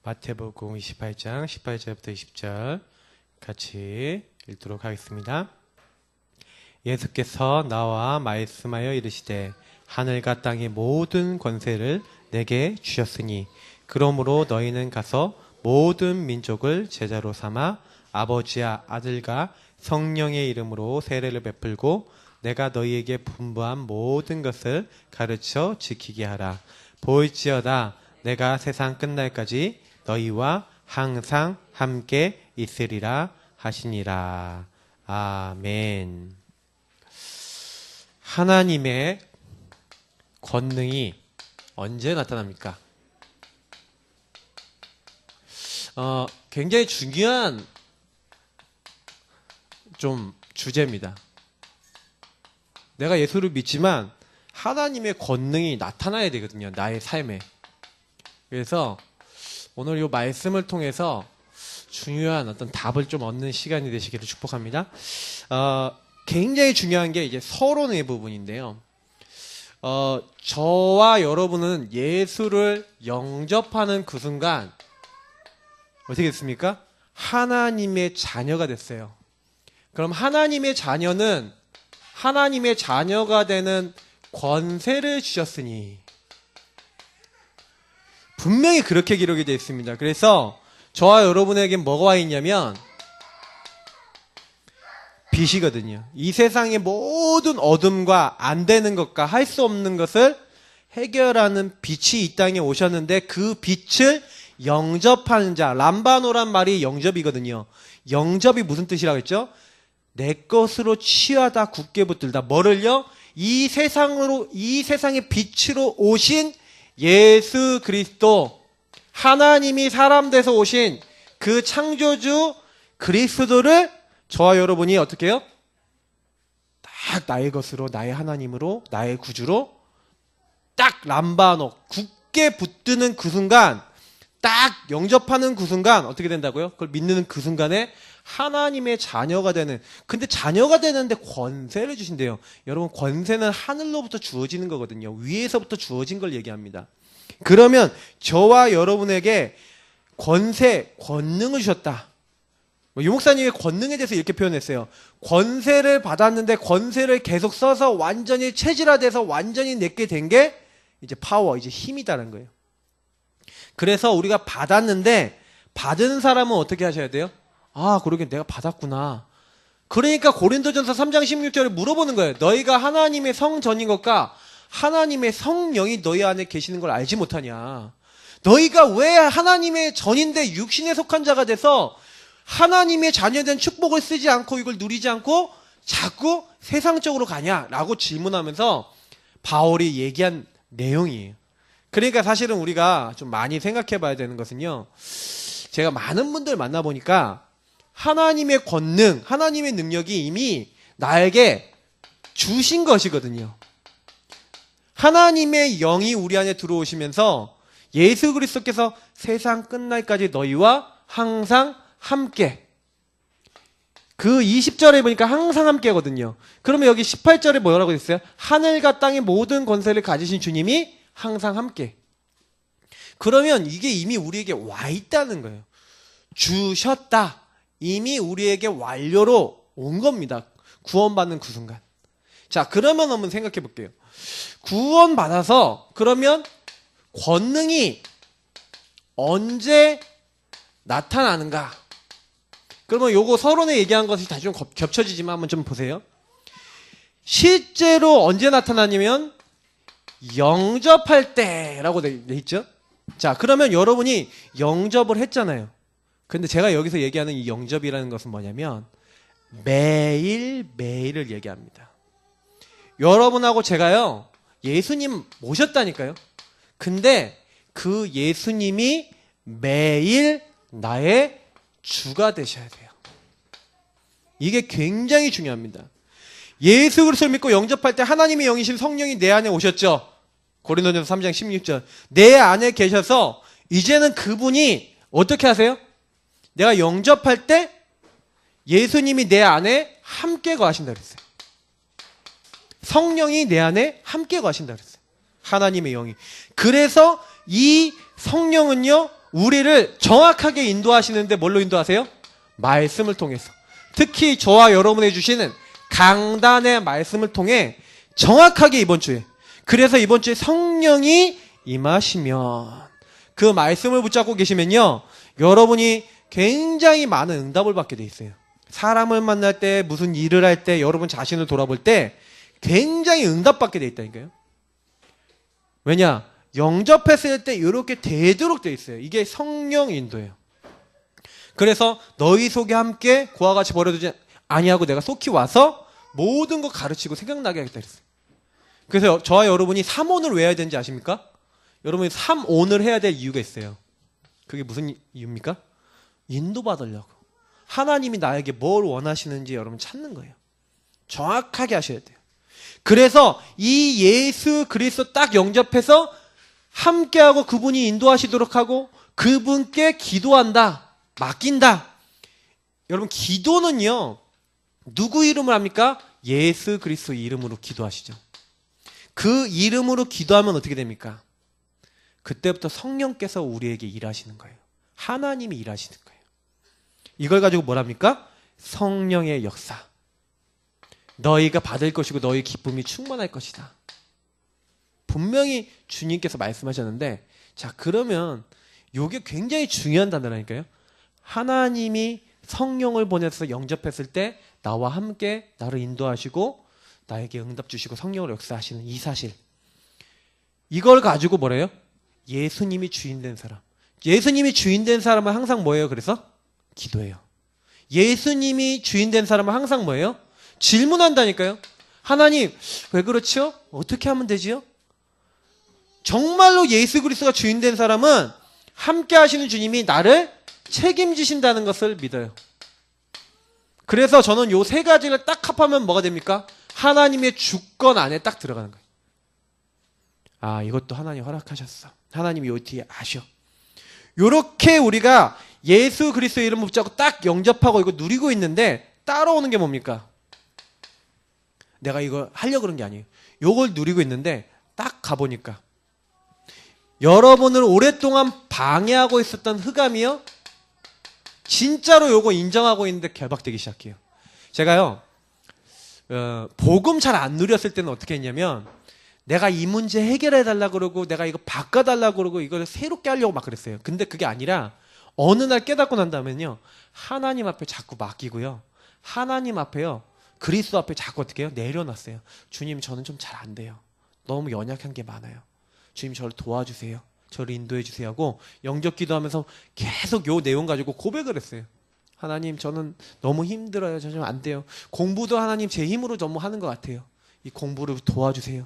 마태복음 28장 18절부터 20절 같이 읽도록 하겠습니다. 예수께서 나와 말씀하여 이르시되 하늘과 땅의 모든 권세를 내게 주셨으니 그러므로 너희는 가서 모든 민족을 제자로 삼아 아버지와 아들과 성령의 이름으로 세례를 베풀고 내가 너희에게 분부한 모든 것을 가르쳐 지키게 하라. 보일지어다 내가 세상 끝날까지 너희와 항상 함께 있으리라 하시니라. 아멘. 하나님의 권능이 언제 나타납니까? 굉장히 중요한 좀 주제입니다. 내가 예수를 믿지만 하나님의 권능이 나타나야 되거든요. 나의 삶에. 그래서 오늘 이 말씀을 통해서 중요한 어떤 답을 좀 얻는 시간이 되시기를 축복합니다. 굉장히 중요한 게 이제 서론의 부분인데요. 저와 여러분은 예수를 영접하는 그 순간 어떻게 됐습니까? 하나님의 자녀가 됐어요. 그럼 하나님의 자녀는 하나님의 자녀가 되는 권세를 주셨으니 분명히 그렇게 기록이 되어 있습니다. 그래서 저와 여러분에게 뭐가 와 있냐면 빛이거든요. 이 세상의 모든 어둠과 안 되는 것과 할 수 없는 것을 해결하는 빛이 이 땅에 오셨는데 그 빛을 영접하는 자, 람바노란 말이 영접이거든요. 영접이 무슨 뜻이라고 했죠? 내 것으로 취하다 굳게 붙들다. 뭐를요? 이 세상의 빛으로 오신 예수 그리스도, 하나님이 사람 돼서 오신 그 창조주 그리스도를 저와 여러분이 어떻게 해요? 딱 나의 것으로, 나의 하나님으로, 나의 구주로 딱 람바노, 굳게 붙드는 그 순간, 딱 영접하는 그 순간 어떻게 된다고요? 그걸 믿는 그 순간에 하나님의 자녀가 되는, 근데 자녀가 되는데 권세를 주신대요. 여러분, 권세는 하늘로부터 주어지는 거거든요. 위에서부터 주어진 걸 얘기합니다. 그러면 저와 여러분에게 권세, 권능을 주셨다. 유목사님의 권능에 대해서 이렇게 표현했어요. 권세를 받았는데 권세를 계속 써서 완전히 체질화돼서 완전히 내게 된 게 이제 파워, 이제 힘이다라는 거예요. 그래서 우리가 받았는데 받은 사람은 어떻게 하셔야 돼요? 아, 그러게 내가 받았구나. 그러니까 고린도전서 3장 16절에 물어보는 거예요. 너희가 하나님의 성전인 것과 하나님의 성령이 너희 안에 계시는 걸 알지 못하냐. 너희가 왜 하나님의 전인데 육신에 속한 자가 돼서 하나님의 자녀된 축복을 쓰지 않고 이걸 누리지 않고 자꾸 세상적으로 가냐라고 질문하면서 바울이 얘기한 내용이에요. 그러니까 사실은 우리가 좀 많이 생각해 봐야 되는 것은요. 제가 많은 분들 만나보니까 하나님의 권능, 하나님의 능력이 이미 나에게 주신 것이거든요. 하나님의 영이 우리 안에 들어오시면서 예수 그리스도께서 세상 끝날까지 너희와 항상 함께. 그 20절에 보니까 항상 함께거든요. 그러면 여기 18절에 뭐라고 했어요? 하늘과 땅의 모든 권세를 가지신 주님이 항상 함께. 그러면 이게 이미 우리에게 와 있다는 거예요. 주셨다. 이미 우리에게 완료로 온 겁니다. 구원받는 그 순간. 자, 그러면 한번 생각해 볼게요. 구원받아서 그러면 권능이 언제 나타나는가? 그러면 요거 서론에 얘기한 것이 다 좀 겹쳐지지만 한번 좀 보세요. 실제로 언제 나타나냐면 영접할 때라고 돼 있죠. 자, 그러면 여러분이 영접을 했잖아요. 근데 제가 여기서 얘기하는 이 영접이라는 것은 뭐냐면 매일매일을 얘기합니다. 여러분하고 제가요, 예수님 모셨다니까요. 근데 그 예수님이 매일 나의 주가 되셔야 돼요. 이게 굉장히 중요합니다. 예수 그리스도를 믿고 영접할 때 하나님의 영이신 성령이 내 안에 오셨죠. 고린도전서 3장 16절. 내 안에 계셔서 이제는 그분이 어떻게 하세요? 내가 영접할 때 예수님이 내 안에 함께 거하신다 그랬어요. 성령이 내 안에 함께 거하신다 그랬어요. 하나님의 영이. 그래서 이 성령은요, 우리를 정확하게 인도하시는데 뭘로 인도하세요? 말씀을 통해서. 특히 저와 여러분이 주시는 강단의 말씀을 통해 정확하게 이번 주에, 그래서 이번 주에 성령이 임하시면, 그 말씀을 붙잡고 계시면요, 여러분이 굉장히 많은 응답을 받게 돼 있어요. 사람을 만날 때, 무슨 일을 할 때, 여러분 자신을 돌아볼 때 굉장히 응답받게 돼 있다니까요. 왜냐? 영접했을 때 이렇게 되도록 돼 있어요. 이게 성령 인도예요. 그래서 너희 속에 함께 그와 같이 버려두지 아니하고 내가 속히 와서 모든 거 가르치고 생각나게 하겠다 그랬어요. 그래서 저와 여러분이 3온을 왜 해야 되는지 아십니까? 여러분이 3온을 해야 될 이유가 있어요. 그게 무슨 이유입니까? 인도받으려고. 하나님이 나에게 뭘 원하시는지 여러분 찾는 거예요. 정확하게 하셔야 돼요. 그래서 이 예수 그리스도 딱 영접해서 함께하고 그분이 인도하시도록 하고 그분께 기도한다. 맡긴다. 여러분 기도는요. 누구 이름을 합니까? 예수 그리스도 이름으로 기도하시죠. 그 이름으로 기도하면 어떻게 됩니까? 그때부터 성령께서 우리에게 일하시는 거예요. 하나님이 일하시는 거예요. 이걸 가지고 뭐랍니까? 성령의 역사. 너희가 받을 것이고 너희 기쁨이 충만할 것이다. 분명히 주님께서 말씀하셨는데, 자 그러면 이게 굉장히 중요한 단어라니까요. 하나님이 성령을 보내서 영접했을 때 나와 함께 나를 인도하시고 나에게 응답 주시고 성령으로 역사하시는 이 사실, 이걸 가지고 뭐래요? 예수님이 주인된 사람. 예수님이 주인된 사람은 항상 뭐예요? 그래서 기도해요. 예수님이 주인된 사람은 항상 뭐예요? 질문한다니까요. 하나님 왜 그렇죠? 어떻게 하면 되지요? 정말로 예수 그리스도가 주인된 사람은 함께 하시는 주님이 나를 책임지신다는 것을 믿어요. 그래서 저는 요 세 가지를 딱 합하면 뭐가 됩니까? 하나님의 주권 안에 딱 들어가는 거예요. 아, 이것도 하나님 허락하셨어. 하나님이 요 뒤에 아셔. 요렇게 우리가 예수 그리스도 이름을 붙잡고 딱 영접하고 이거 누리고 있는데 따라오는 게 뭡니까? 내가 이거 하려고 그런 게 아니에요. 요걸 누리고 있는데 딱 가보니까 여러분을 오랫동안 방해하고 있었던 흑암이요, 진짜로 요거 인정하고 있는데 결박되기 시작해요. 제가요 복음 잘 안 누렸을 때는 어떻게 했냐면, 내가 이 문제 해결해 달라고 그러고 내가 이거 바꿔달라고 그러고 이걸 새롭게 하려고 막 그랬어요. 근데 그게 아니라 어느 날 깨닫고 난 다음에는요, 하나님 앞에 자꾸 맡기고요, 하나님 앞에요, 그리스도 앞에 자꾸 어떻게 해요? 내려놨어요. 주님 저는 좀 잘 안 돼요. 너무 연약한 게 많아요. 주님 저를 도와주세요. 저를 인도해 주세요 하고 영접 기도하면서 계속 요 내용 가지고 고백을 했어요. 하나님 저는 너무 힘들어요. 저 좀 안 돼요. 공부도 하나님 제 힘으로 너무 하는 것 같아요. 이 공부를 도와주세요.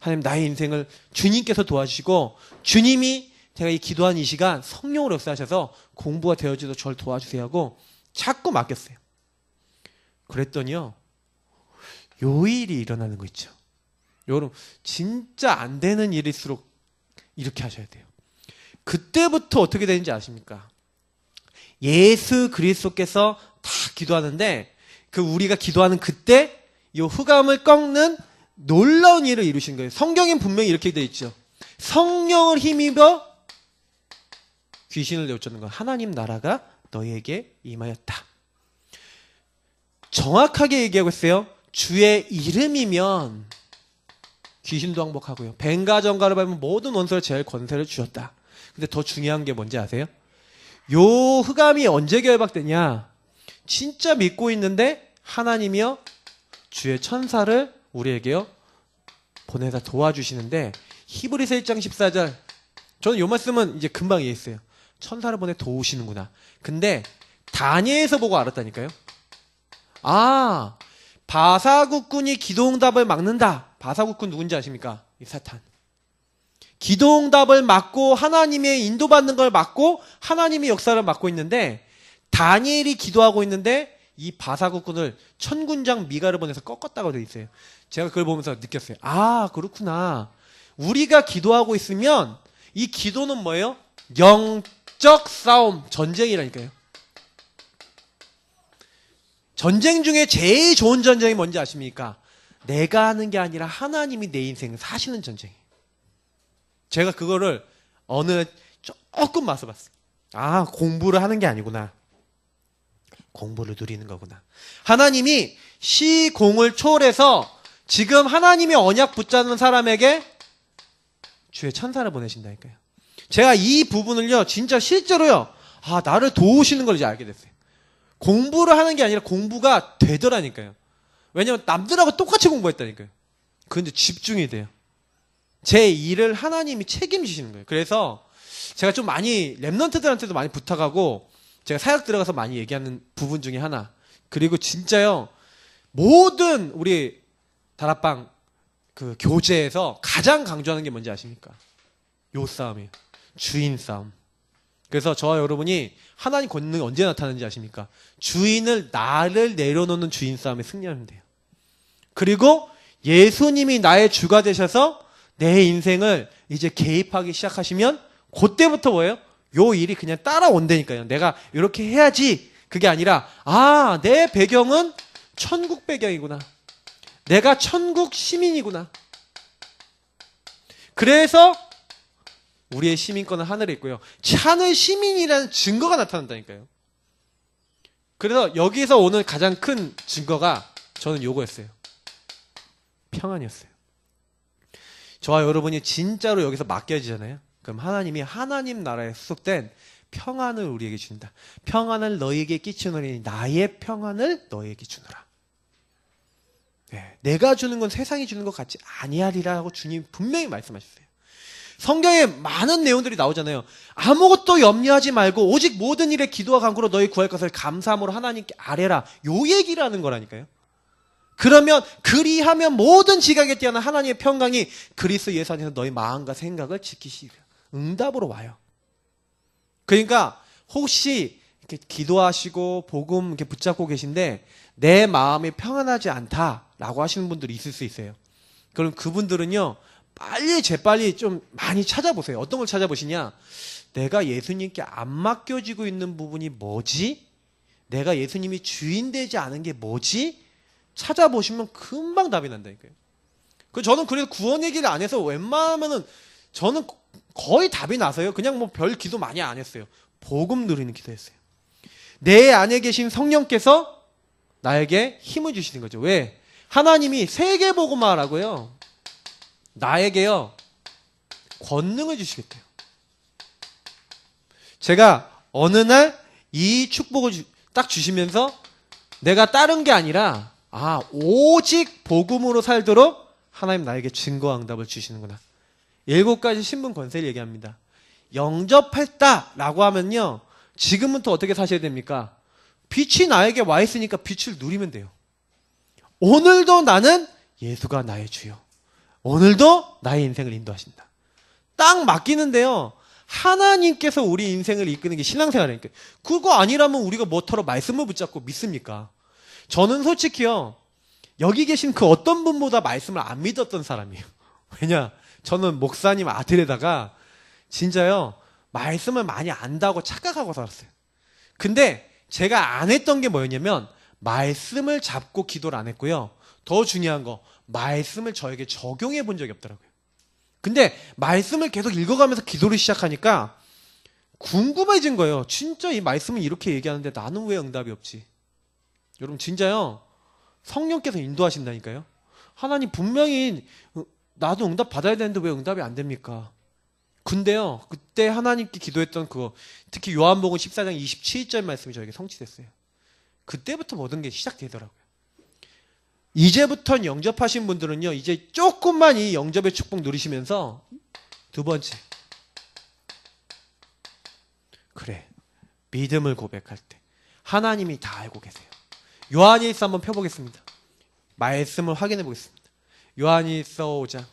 하나님 나의 인생을 주님께서 도와주시고, 주님이 제가 이 기도한 이 시간 성령으로 역사하셔서 공부가 되어지도록 저를 도와주세요 하고 자꾸 맡겼어요. 그랬더니요, 요 일이 일어나는 거 있죠. 여러분 진짜 안 되는 일일수록 이렇게 하셔야 돼요. 그때부터 어떻게 되는지 아십니까? 예수 그리스도께서 다 기도하는데 그 우리가 기도하는 그때 이 흑암을 꺾는 놀라운 일을 이루신 거예요. 성경엔 분명히 이렇게 되어 있죠. 성령을 힘입어 귀신을 내쫓는 것. 하나님 나라가 너희에게 임하였다. 정확하게 얘기하고 있어요. 주의 이름이면 귀신도 항복하고요, 뱀과 정갈을 밟으면 모든 원수를 제할 권세를 주셨다. 근데 더 중요한 게 뭔지 아세요? 요 흑암이 언제 결박되냐? 진짜 믿고 있는데 하나님이요 주의 천사를 우리에게요 보내서 도와주시는데, 히브리서 1장 14절, 저는 요 말씀은 이제 금방 이해했어요. 천사를 보내 도우시는구나. 근데 다니엘에서 보고 알았다니까요. 아, 바사국군이 기도응답을 막는다. 바사국군 누군지 아십니까? 이 사탄. 기도응답을 막고 하나님의 인도받는 걸 막고 하나님의 역사를 막고 있는데, 다니엘이 기도하고 있는데 이 바사국군을 천군장 미가를 보내서 꺾었다고 되어 있어요. 제가 그걸 보면서 느꼈어요. 아, 그렇구나. 우리가 기도하고 있으면 이 기도는 뭐예요? 영적 싸움, 전쟁이라니까요. 전쟁 중에 제일 좋은 전쟁이 뭔지 아십니까? 내가 하는 게 아니라 하나님이 내 인생을 사시는 전쟁이에요. 제가 그거를 조금 맛을 봤어요. 아, 공부를 하는 게 아니구나. 공부를 누리는 거구나. 하나님이 시공을 초월해서 지금 하나님이 언약 붙잡는 사람에게 주의 천사를 보내신다니까요. 제가 이 부분을요, 진짜 실제로요, 아, 나를 도우시는 걸 이제 알게 됐어요. 공부를 하는 게 아니라 공부가 되더라니까요. 왜냐면 남들하고 똑같이 공부했다니까요. 그런데 집중이 돼요. 제 일을 하나님이 책임지시는 거예요. 그래서 제가 좀 많이 랩런트들한테도 많이 부탁하고 제가 사역 들어가서 많이 얘기하는 부분 중에 하나. 그리고 진짜요, 모든 우리 다락방 그 교제에서 가장 강조하는 게 뭔지 아십니까? 요 싸움이에요. 주인 싸움. 그래서 저와 여러분이 하나님 권능이 언제 나타나는지 아십니까? 주인을 나를 내려놓는 주인 싸움에 승리하면 돼요. 그리고 예수님이 나의 주가 되셔서 내 인생을 이제 개입하기 시작하시면 그때부터 뭐예요? 요 일이 그냥 따라온다니까요. 내가 이렇게 해야지. 그게 아니라 아, 내 배경은 천국 배경이구나. 내가 천국 시민이구나. 그래서 우리의 시민권은 하늘에 있고요. 하늘 시민이라는 증거가 나타난다니까요. 그래서 여기서 오늘 가장 큰 증거가 저는 요거였어요. 평안이었어요. 저와 여러분이 진짜로 여기서 맡겨지잖아요. 그럼 하나님이 하나님 나라에 소속된 평안을 우리에게 준다. 평안을 너희에게 끼치노니 나의 평안을 너희에게 주노라. 네, 내가 주는 건 세상이 주는 것 같지 아니하리라고 주님 분명히 말씀하셨어요. 성경에 많은 내용들이 나오잖아요. 아무것도 염려하지 말고 오직 모든 일에 기도와 간구로 너희 구할 것을 감사함으로 하나님께 아뢰라. 요 얘기를 하는 거라니까요. 그러면 그리하면 모든 지각에 뛰어난 하나님의 평강이 그리스도 예수 안에서 너희 마음과 생각을 지키시리라. 응답으로 와요. 그러니까 혹시 이렇게 기도하시고 복음 이렇게 붙잡고 계신데 내 마음이 평안하지 않다라고 하시는 분들이 있을 수 있어요. 그럼 그분들은요, 재빨리 좀 많이 찾아보세요. 어떤 걸 찾아보시냐? 내가 예수님께 안 맡겨지고 있는 부분이 뭐지? 내가 예수님이 주인 되지 않은 게 뭐지? 찾아보시면 금방 답이 난다니까요. 저는 그래서 구원 얘기를 안 해서 웬만하면은 저는 거의 답이 나서요. 그냥 뭐 별 기도 많이 안 했어요. 복음 누리는 기도했어요. 내 안에 계신 성령께서 나에게 힘을 주시는 거죠. 왜? 하나님이 세계복음화라고요. 나에게요, 권능을 주시겠대요. 제가 어느 날 이 축복을 딱 주시면서 내가 다른 게 아니라 아, 오직 복음으로 살도록 하나님 나에게 증거와 응답을 주시는구나. 7가지 신분 권세를 얘기합니다. 영접했다라고 하면요, 지금부터 어떻게 사셔야 됩니까? 빛이 나에게 와 있으니까 빛을 누리면 돼요. 오늘도 나는 예수가 나의 주요. 오늘도 나의 인생을 인도하신다. 딱 맡기는데요, 하나님께서 우리 인생을 이끄는 게 신앙생활이니까. 그거 아니라면 우리가 뭐터러 말씀을 붙잡고 믿습니까? 저는 솔직히요, 여기 계신 그 어떤 분보다 말씀을 안 믿었던 사람이에요. 왜냐? 저는 목사님 아들에다가 진짜요, 말씀을 많이 안다고 착각하고 살았어요. 근데 제가 안 했던 게 뭐였냐면 말씀을 잡고 기도를 안 했고요. 더 중요한 거, 말씀을 저에게 적용해 본 적이 없더라고요. 근데 말씀을 계속 읽어가면서 기도를 시작하니까 궁금해진 거예요. 진짜 이 말씀은 이렇게 얘기하는데 나는 왜 응답이 없지? 여러분 진짜요, 성령께서 인도하신다니까요. 하나님 분명히 나도 응답 받아야 되는데 왜 응답이 안 됩니까? 근데요, 그때 하나님께 기도했던 그거, 특히 요한복음 14장 27절 말씀이 저에게 성취됐어요. 그때부터 모든 게 시작되더라고요. 이제부터 영접하신 분들은요, 이제 조금만 이 영접의 축복 누리시면서 두 번째, 그래, 믿음을 고백할 때 하나님이 다 알고 계세요. 요한일서 한번 펴보겠습니다. 말씀을 확인해 보겠습니다. 요한일서 5장.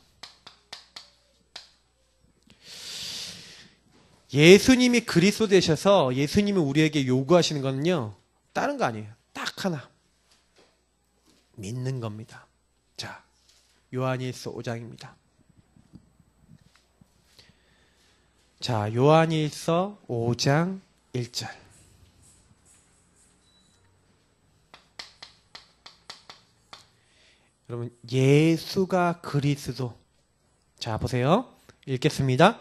예수님이 그리스도 되셔서 예수님이 우리에게 요구하시는 거는요, 다른 거 아니에요. 딱 하나. 믿는 겁니다. 자, 요한일서 5장입니다. 자, 요한일서 5장 1절. 여러분, 예수가 그리스도. 자, 보세요. 읽겠습니다.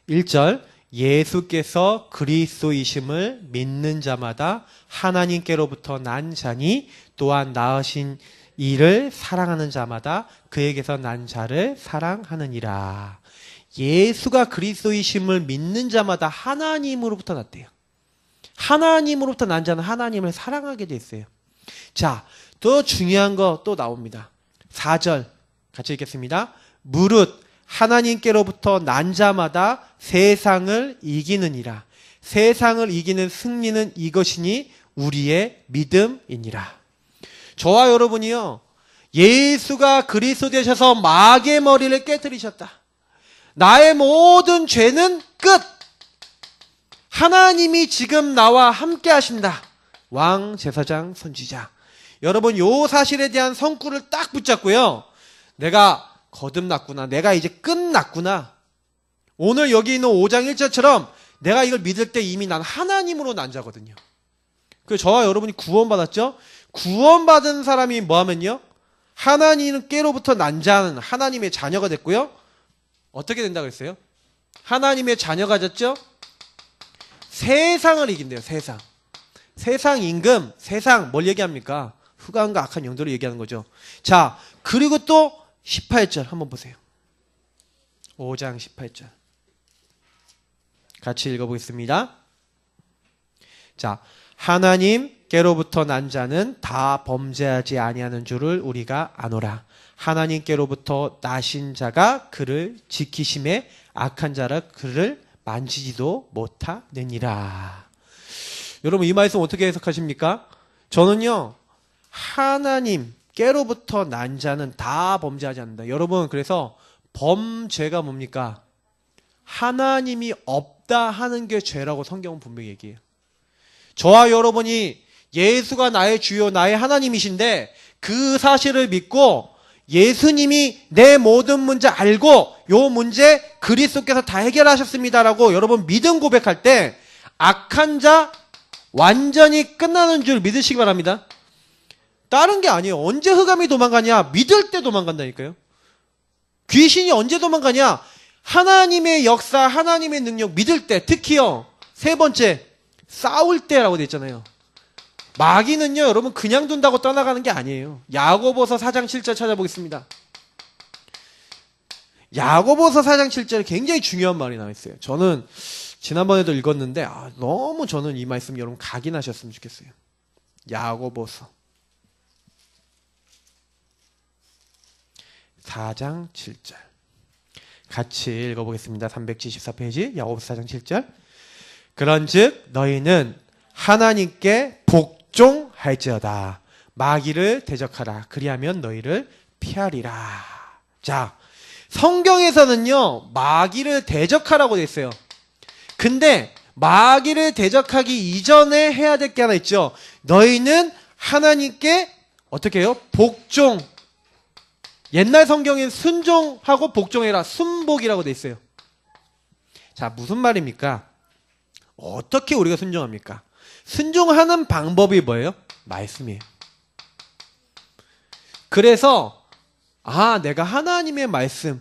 1절. 예수께서 그리스도이심을 믿는 자마다 하나님께로부터 난 자니 또한 낳으신 이를 사랑하는 자마다 그에게서 난 자를 사랑하느니라. 예수가 그리스도이심을 믿는 자마다 하나님으로부터 났대요. 하나님으로부터 난 자는 하나님을 사랑하게 돼 있어요. 자, 더 중요한 거 또 나옵니다. 4절 같이 읽겠습니다. 무릇 하나님께로부터 난 자마다 세상을 이기느니라. 세상을 이기는 승리는 이것이니 우리의 믿음이니라. 저와 여러분이요, 예수가 그리스도 되셔서 마귀의 머리를 깨뜨리셨다. 나의 모든 죄는 끝. 하나님이 지금 나와 함께 하신다. 왕, 제사장, 선지자. 여러분, 요 사실에 대한 성구를 딱 붙잡고요. 내가 거듭났구나. 내가 이제 끝났구나. 오늘 여기 있는 5장 1절처럼 내가 이걸 믿을 때 이미 난 하나님으로 난 자거든요. 그래서 저와 여러분이 구원받았죠? 구원받은 사람이 뭐 하면요? 하나님께로부터 난 자는 하나님의 자녀가 됐고요. 어떻게 된다고 했어요? 하나님의 자녀가 됐죠? 세상을 이긴대요. 세상. 세상 임금, 세상 뭘 얘기합니까? 흑암과 악한 영들을 얘기하는 거죠. 자, 그리고 또 18절 한번 보세요. 5장 18절. 같이 읽어보겠습니다. 자, 하나님께로부터 난 자는 다 범죄하지 아니하는 줄을 우리가 아노라. 하나님께로부터 나신 자가 그를 지키심에 악한 자라 그를 만지지도 못하느니라. 여러분, 이 말씀 어떻게 해석하십니까? 저는요, 하나님께로부터 난 자는 다 범죄하지 않는다. 여러분, 그래서 범죄가 뭡니까? 하나님이 없다 하는 게 죄라고 성경은 분명히 얘기해요. 저와 여러분이 예수가 나의 주요, 나의 하나님이신데 그 사실을 믿고 예수님이 내 모든 문제 알고 요 문제 그리스도께서 다 해결하셨습니다라고 여러분 믿음 고백할 때 악한 자 완전히 끝나는 줄 믿으시기 바랍니다. 다른 게 아니에요. 언제 흑암이 도망가냐? 믿을 때 도망간다니까요. 귀신이 언제 도망가냐? 하나님의 역사, 하나님의 능력 믿을 때, 특히요. 세 번째, 싸울 때라고 되어 있잖아요. 마귀는요, 여러분 그냥 둔다고 떠나가는 게 아니에요. 야고보서 4장 7절 찾아보겠습니다. 야고보서 4장 7절에 굉장히 중요한 말이 나와 있어요. 저는 지난번에도 읽었는데 너무 저는 이 말씀 여러분 각인하셨으면 좋겠어요. 야고보서 4장 7절 같이 읽어보겠습니다. 374페이지 야고보서 4장 7절. 그런즉 너희는 하나님께 복종할지어다. 마귀를 대적하라. 그리하면 너희를 피하리라. 자, 성경에서는요 마귀를 대적하라고 돼 있어요. 근데 마귀를 대적하기 이전에 해야 될 게 하나 있죠. 너희는 하나님께 어떻게 해요? 복종. 옛날 성경엔 순종하고 복종해라. 순복이라고 돼 있어요. 자, 무슨 말입니까? 어떻게 우리가 순종합니까? 순종하는 방법이 뭐예요? 말씀이에요. 그래서 내가 하나님의 말씀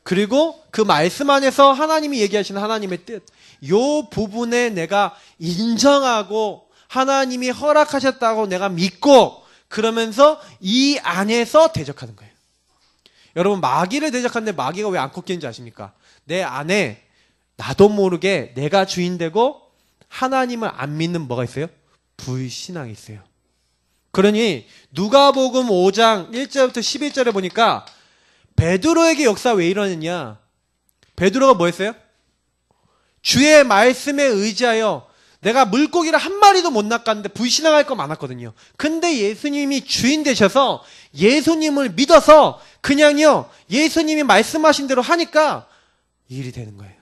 그리고 그 말씀 안에서 하나님이 얘기하시는 하나님의 뜻 요 부분에 내가 인정하고 하나님이 허락하셨다고 내가 믿고 그러면서 이 안에서 대적하는 거예요. 여러분 마귀를 대적하는데 마귀가 왜 안 꺾이는지 아십니까? 내 안에 나도 모르게 내가 주인 되고 하나님을 안 믿는 뭐가 있어요? 불신앙이 있어요. 그러니 누가복음 5장 1절부터 11절에 보니까 베드로에게 역사 왜 이러느냐? 베드로가 뭐 했어요? 주의 말씀에 의지하여 내가 물고기를 한 마리도 못 낚았는데 불신앙할 거 많았거든요. 근데 예수님이 주인 되셔서 예수님을 믿어서 그냥요 예수님이 말씀하신 대로 하니까 일이 되는 거예요.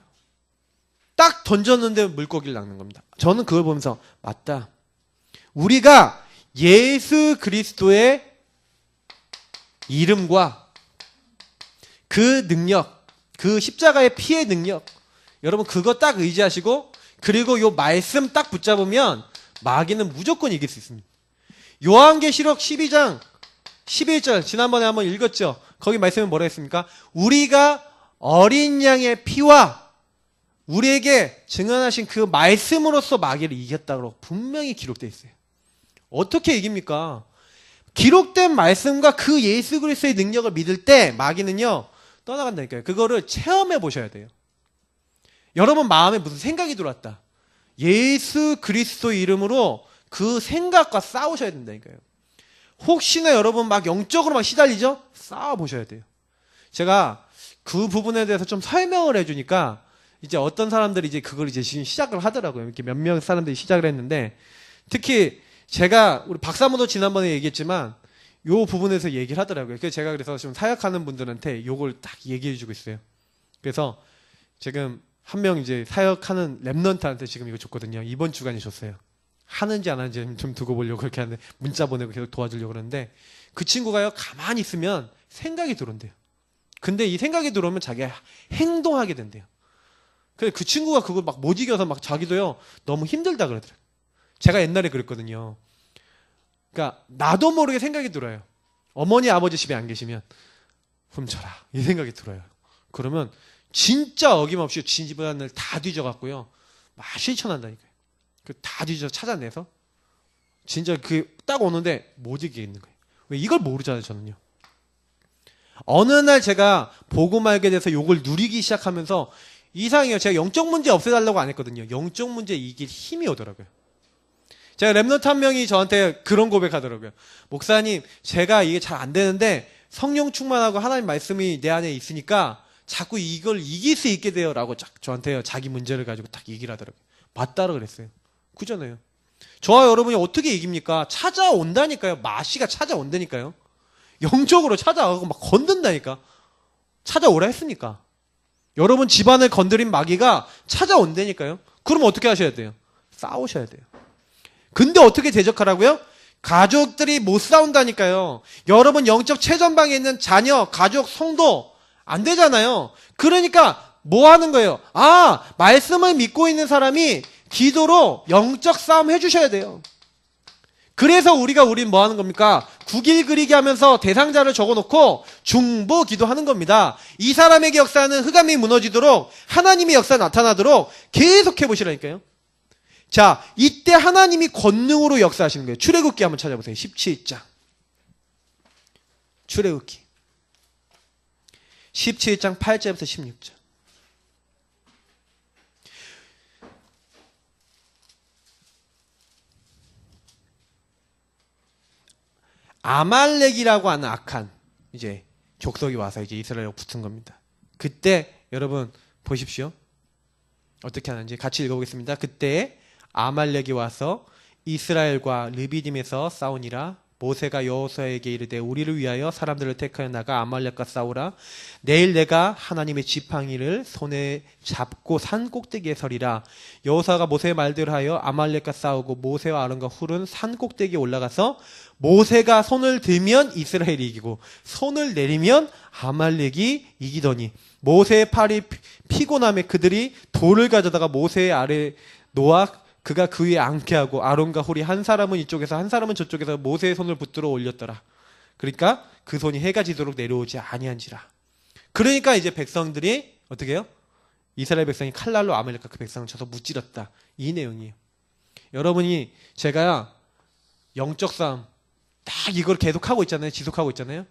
딱 던졌는데 물고기를 낚는 겁니다. 저는 그걸 보면서 맞다. 우리가 예수 그리스도의 이름과 그 능력, 그 십자가의 피의 능력 여러분 그거 딱 의지하시고 그리고 요 말씀 딱 붙잡으면 마귀는 무조건 이길 수 있습니다. 요한계시록 12장 11절 지난번에 한번 읽었죠. 거기 말씀은 뭐라 했습니까? 우리가 어린 양의 피와 우리에게 증언하신 그 말씀으로써 마귀를 이겼다고 분명히 기록되어 있어요. 어떻게 이깁니까? 기록된 말씀과 그 예수 그리스도의 능력을 믿을 때 마귀는요 떠나간다니까요. 그거를 체험해 보셔야 돼요. 여러분 마음에 무슨 생각이 들어왔다. 예수 그리스도 이름으로 그 생각과 싸우셔야 된다니까요. 혹시나 여러분 막 영적으로 막 시달리죠? 싸워 보셔야 돼요. 제가 그 부분에 대해서 좀 설명을 해주니까 이제 어떤 사람들이 이제 그걸 이제 지금 시작을 하더라고요. 이렇게 몇 명 사람들이 시작을 했는데 특히 제가 우리 박사모도 지난번에 얘기했지만 요 부분에서 얘기를 하더라고요. 그래서 제가 그래서 좀 사역하는 분들한테 요걸 딱 얘기해주고 있어요. 그래서 지금 한 명 이제 사역하는 랩넌트한테 지금 이거 줬거든요. 이번 주간에 줬어요. 하는지 안 하는지 좀 두고 보려고 그렇게 하는데 문자 보내고 계속 도와주려고 그러는데 그 친구가요 가만히 있으면 생각이 들어온대요. 근데 이 생각이 들어오면 자기가 행동하게 된대요. 그래서 그 친구가 그걸 막 못 이겨서 막 자기도요 너무 힘들다 그러더라고요. 제가 옛날에 그랬거든요. 그러니까 나도 모르게 생각이 들어요. 어머니 아버지 집에 안 계시면 훔쳐라 이 생각이 들어요. 그러면 진짜 어김없이 집안을 다 뒤져갖고요 막 실천한다니까요. 다 뒤져 찾아내서 진짜 그 딱 오는데 못 이기겠는 거예요. 왜 이걸 모르잖아요 저는요. 어느 날 제가 보고 말게 돼서 요걸 누리기 시작하면서 이상해요. 제가 영적 문제 없애달라고 안 했거든요. 영적 문제 이길 힘이 오더라고요. 제가 랩넌트 한 명이 저한테 그런 고백하더라고요. 목사님 제가 이게 잘 안 되는데 성령 충만하고 하나님 말씀이 내 안에 있으니까 자꾸 이걸 이길 수 있게 돼요 라고 저한테 자기 문제를 가지고 딱 얘기를 하더라고요. 맞다라 그랬어요. 그잖아요. 저와 여러분이 어떻게 이깁니까? 찾아온다니까요. 마씨가 찾아온다니까요. 영적으로 찾아가고 막 건든다니까. 찾아오라 했으니까. 여러분 집안을 건드린 마귀가 찾아온다니까요. 그럼 어떻게 하셔야 돼요? 싸우셔야 돼요. 근데 어떻게 대적하라고요? 가족들이 못 싸운다니까요. 여러분 영적 최전방에 있는 자녀, 가족, 성도 안 되잖아요. 그러니까 뭐 하는 거예요? 말씀을 믿고 있는 사람이 기도로 영적 싸움 해주셔야 돼요. 그래서 우린 뭐 하는 겁니까? 국일 그리기 하면서 대상자를 적어놓고 중보 기도하는 겁니다. 이 사람에게 역사는 흑암이 무너지도록 하나님의 역사 나타나도록 계속 해보시라니까요. 자, 이때 하나님이 권능으로 역사하시는 거예요. 출애굽기 한번 찾아보세요. 17장. 출애굽기 17장 8절부터 16절. 아말렉이라고 하는 악한 이제 족속이 와서 이제 이스라엘에 붙은 겁니다. 그때 여러분 보십시오. 어떻게 하는지 같이 읽어보겠습니다. 그때 아말렉이 와서 이스라엘과 르비딤에서 싸우니라. 모세가 여호수아에게 이르되 우리를 위하여 사람들을 택하여 나가 아말렉과 싸우라. 내일 내가 하나님의 지팡이를 손에 잡고 산 꼭대기에 서리라. 여호수아가 모세의 말대로 하여 아말렉과 싸우고 모세와 아론과 훌은 산 꼭대기에 올라가서 모세가 손을 들면 이스라엘이 이기고 손을 내리면 아말렉이 이기더니 모세의 팔이 피곤함에 그들이 돌을 가져다가 모세의 아래 놓아 그가 그 위에 앉게 하고 아론과 훌이 한 사람은 이쪽에서 한 사람은 저쪽에서 모세의 손을 붙들어 올렸더라. 그러니까 그 손이 해가 지도록 내려오지 아니한지라. 그러니까 이제 백성들이 어떻게 해요? 이스라엘 백성이 칼날로 아말렉과 그 백성을 쳐서 무찌렀다. 이 내용이에요. 여러분이 제가 영적 싸움 딱 이걸 계속하고 있잖아요. 지속하고 있잖아요.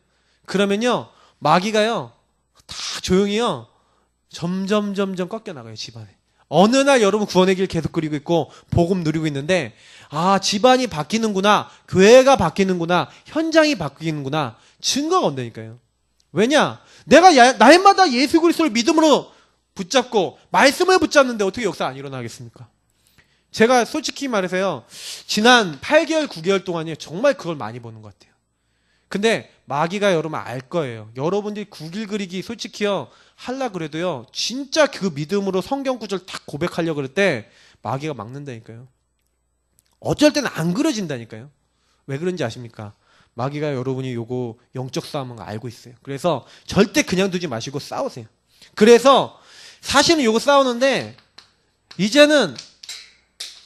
그러면요 마귀가요 다 조용히요 점점 꺾여나가요. 집안에. 어느 날 여러분 구원의 길 계속 그리고 있고 복음 누리고 있는데 집안이 바뀌는구나, 교회가 바뀌는구나, 현장이 바뀌는구나 증거가 온다니까요. 왜냐? 내가 날마다 예수 그리스도를 믿음으로 붙잡고 말씀을 붙잡는데 어떻게 역사 안 일어나겠습니까? 제가 솔직히 말해서요 지난 8개월 9개월 동안에 정말 그걸 많이 보는 것 같아요. 근데 마귀가 여러분 알 거예요. 여러분들이 국일 그리기 솔직히요 하려 그래도요 진짜 그 믿음으로 성경 구절 딱 고백하려고 그럴 때 마귀가 막는다니까요. 어쩔 때는 안 그려진다니까요. 왜 그런지 아십니까? 마귀가 여러분이 요거 영적 싸움은 알고 있어요. 그래서 절대 그냥 두지 마시고 싸우세요. 그래서 사실은 요거 싸우는데 이제는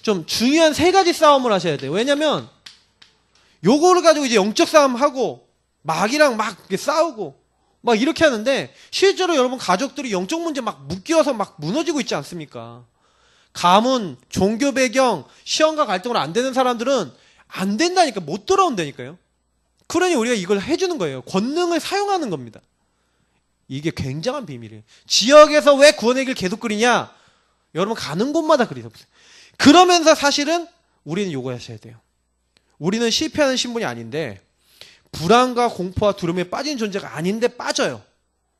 좀 중요한 3가지 싸움을 하셔야 돼요. 왜냐면 요거를 가지고 이제 영적 싸움 하고 마귀랑 막 싸우고 막 이렇게 하는데 실제로 여러분 가족들이 영적 문제 막 묶여서 막 무너지고 있지 않습니까? 가문, 종교 배경, 시험과 갈등으로 안 되는 사람들은 안 된다니까, 못 돌아온다니까요. 그러니 우리가 이걸 해주는 거예요. 권능을 사용하는 겁니다. 이게 굉장한 비밀이에요. 지역에서 왜 구원의 길 계속 그리냐? 여러분 가는 곳마다 그리세요. 그러면서 사실은 우리는 요거 하셔야 돼요. 우리는 실패하는 신분이 아닌데 불안과 공포와 두려움에 빠진 존재가 아닌데 빠져요.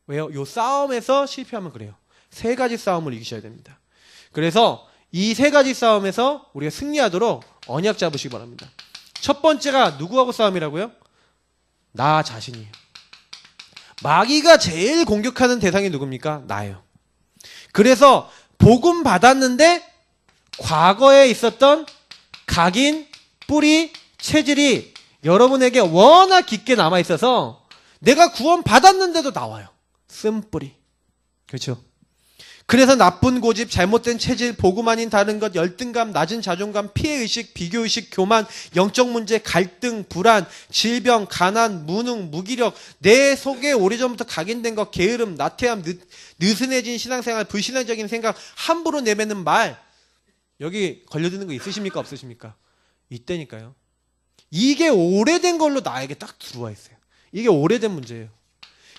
왜요? 요 싸움에서 실패하면 그래요. 세 가지 싸움을 이기셔야 됩니다. 그래서 이 세 가지 싸움에서 우리가 승리하도록 언약 잡으시기 바랍니다. 첫 번째가 누구하고 싸움이라고요? 나 자신이에요. 마귀가 제일 공격하는 대상이 누굽니까? 나예요. 그래서 복음 받았는데 과거에 있었던 각인, 뿌리, 체질이 여러분에게 워낙 깊게 남아있어서 내가 구원 받았는데도 나와요. 쓴뿌리. 그렇죠? 그래서 나쁜 고집, 잘못된 체질, 복음 아닌 다른 것, 열등감, 낮은 자존감, 피해의식, 비교의식, 교만, 영적 문제, 갈등, 불안, 질병, 가난, 무능, 무기력, 내 속에 오래전부터 각인된 것, 게으름, 나태함, 느슨해진 신앙생활, 불신앙적인 생각, 함부로 내뱉는 말, 여기 걸려드는 거 있으십니까? 없으십니까? 있다니까요. 이게 오래된 걸로 나에게 딱 들어와 있어요. 이게 오래된 문제예요.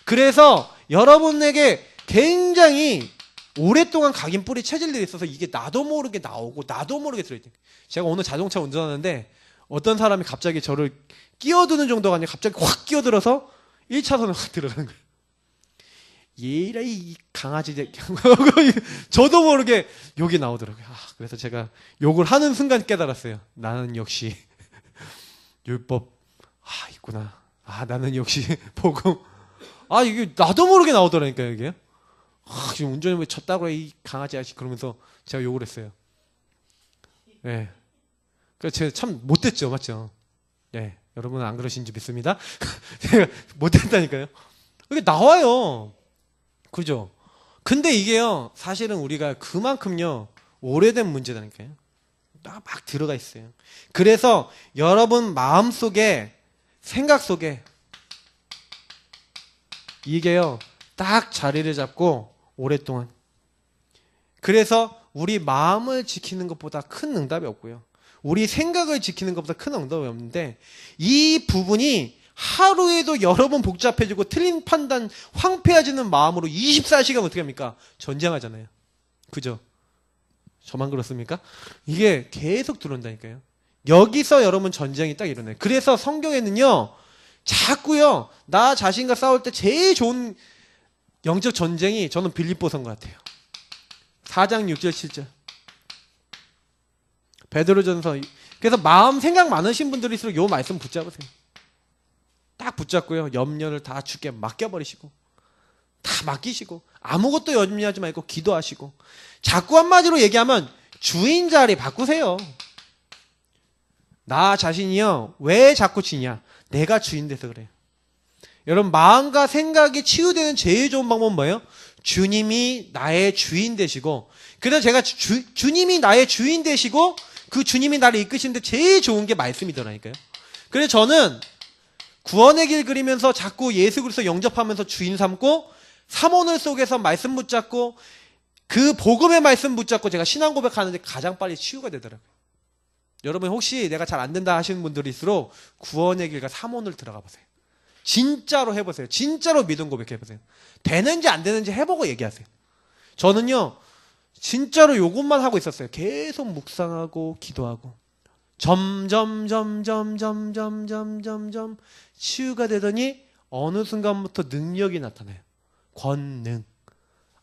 그래서 여러분에게 굉장히 오랫동안 각인 뿌리 체질들이 있어서 이게 나도 모르게 나오고 나도 모르게 들어있대요. 제가 오늘 자동차 운전하는데 어떤 사람이 갑자기 저를 끼어드는 정도가 아니라 갑자기 확 끼어들어서 1차선에 확 들어가는 거예요. 얘라 이 강아지 저도 모르게 욕이 나오더라고요. 그래서 제가 욕을 하는 순간 깨달았어요. 나는 역시 율법 있구나. 나는 역시 복음. 이게 나도 모르게 나오더라니까요. 이게 지금 운전을 왜 쳤다고 해, 이 강아지 아저씨. 그러면서 제가 욕을 했어요. 네. 그래서 제가 참 못됐죠. 맞죠? 네. 여러분은 안 그러신지 믿습니다. 제가 못됐다니까요. 이게 나와요. 그죠? 근데 이게요, 사실은 우리가 그만큼요, 오래된 문제다니까요. 막 들어가 있어요. 그래서 여러분 마음 속에, 생각 속에, 이게요, 딱 자리를 잡고, 오랫동안. 그래서 우리 마음을 지키는 것보다 큰 응답이 없고요. 우리 생각을 지키는 것보다 큰 응답이 없는데, 이 부분이 하루에도 여러 번 복잡해지고 틀린 판단, 황폐해지는 마음으로 24시간 어떻게 합니까? 전쟁하잖아요. 그죠? 저만 그렇습니까? 이게 계속 들어온다니까요. 여기서 여러분 전쟁이 딱 일어나요. 그래서 성경에는요, 자꾸요, 나 자신과 싸울 때 제일 좋은 영적 전쟁이 저는 빌립보서인 것 같아요. 4장 6절 7절. 베드로전서. 그래서 마음 생각 많으신 분들일수록 요 말씀 붙잡으세요. 딱 붙잡고요. 염려를 다 주께 맡겨버리시고 다 맡기시고 아무것도 염려하지 말고 기도하시고 자꾸 한마디로 얘기하면 주인 자리 바꾸세요. 나 자신이요. 왜 자꾸 지냐? 내가 주인 돼서 그래요. 여러분 마음과 생각이 치유되는 제일 좋은 방법은 뭐예요? 주님이 나의 주인 되시고 그래서 제가 주님이 나의 주인 되시고 그 주님이 나를 이끄시는데 제일 좋은 게 말씀이더라니까요. 그래서 저는 구원의 길 그리면서 자꾸 예수 그리스도 영접하면서 주인 삼고 삼오늘 속에서 말씀 붙잡고 그 복음의 말씀 붙잡고 제가 신앙 고백하는데 가장 빨리 치유가 되더라고요. 여러분 혹시 내가 잘 안 된다 하시는 분들일수록 구원의 길과 삼오늘 들어가 보세요. 진짜로 해보세요. 진짜로 믿음 고백해보세요. 되는지 안 되는지 해보고 얘기하세요. 저는요 진짜로 요것만 하고 있었어요. 계속 묵상하고 기도하고 점점 치유가 되더니 어느 순간부터 능력이 나타나요. 권능.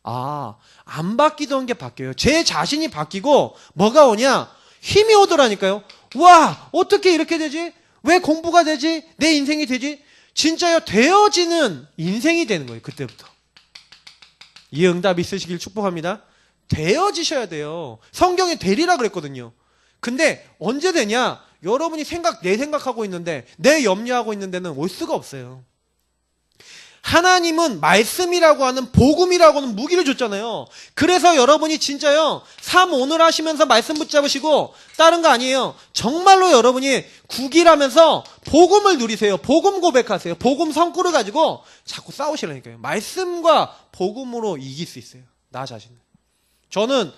안 바뀌던 게 바뀌어요. 제 자신이 바뀌고 뭐가 오냐? 힘이 오더라니까요. 와, 어떻게 이렇게 되지? 왜 공부가 되지? 내 인생이 되지? 진짜요, 되어지는 인생이 되는 거예요. 그때부터. 이 응답 있으시길 축복합니다. 되어지셔야 돼요. 성경에 되리라 그랬거든요. 근데 언제 되냐? 여러분이 내 생각하고 있는데 내 염려하고 있는 데는 올 수가 없어요. 하나님은 말씀이라고 하는 복음이라고 하는 무기를 줬잖아요. 그래서 여러분이 진짜요, 삶 오늘 하시면서 말씀 붙잡으시고 다른 거 아니에요. 정말로 여러분이 국일하면서 복음을 누리세요. 복음 고백하세요. 복음 성구를 가지고 자꾸 싸우시라니까요. 말씀과 복음으로 이길 수 있어요. 나 자신을. 저는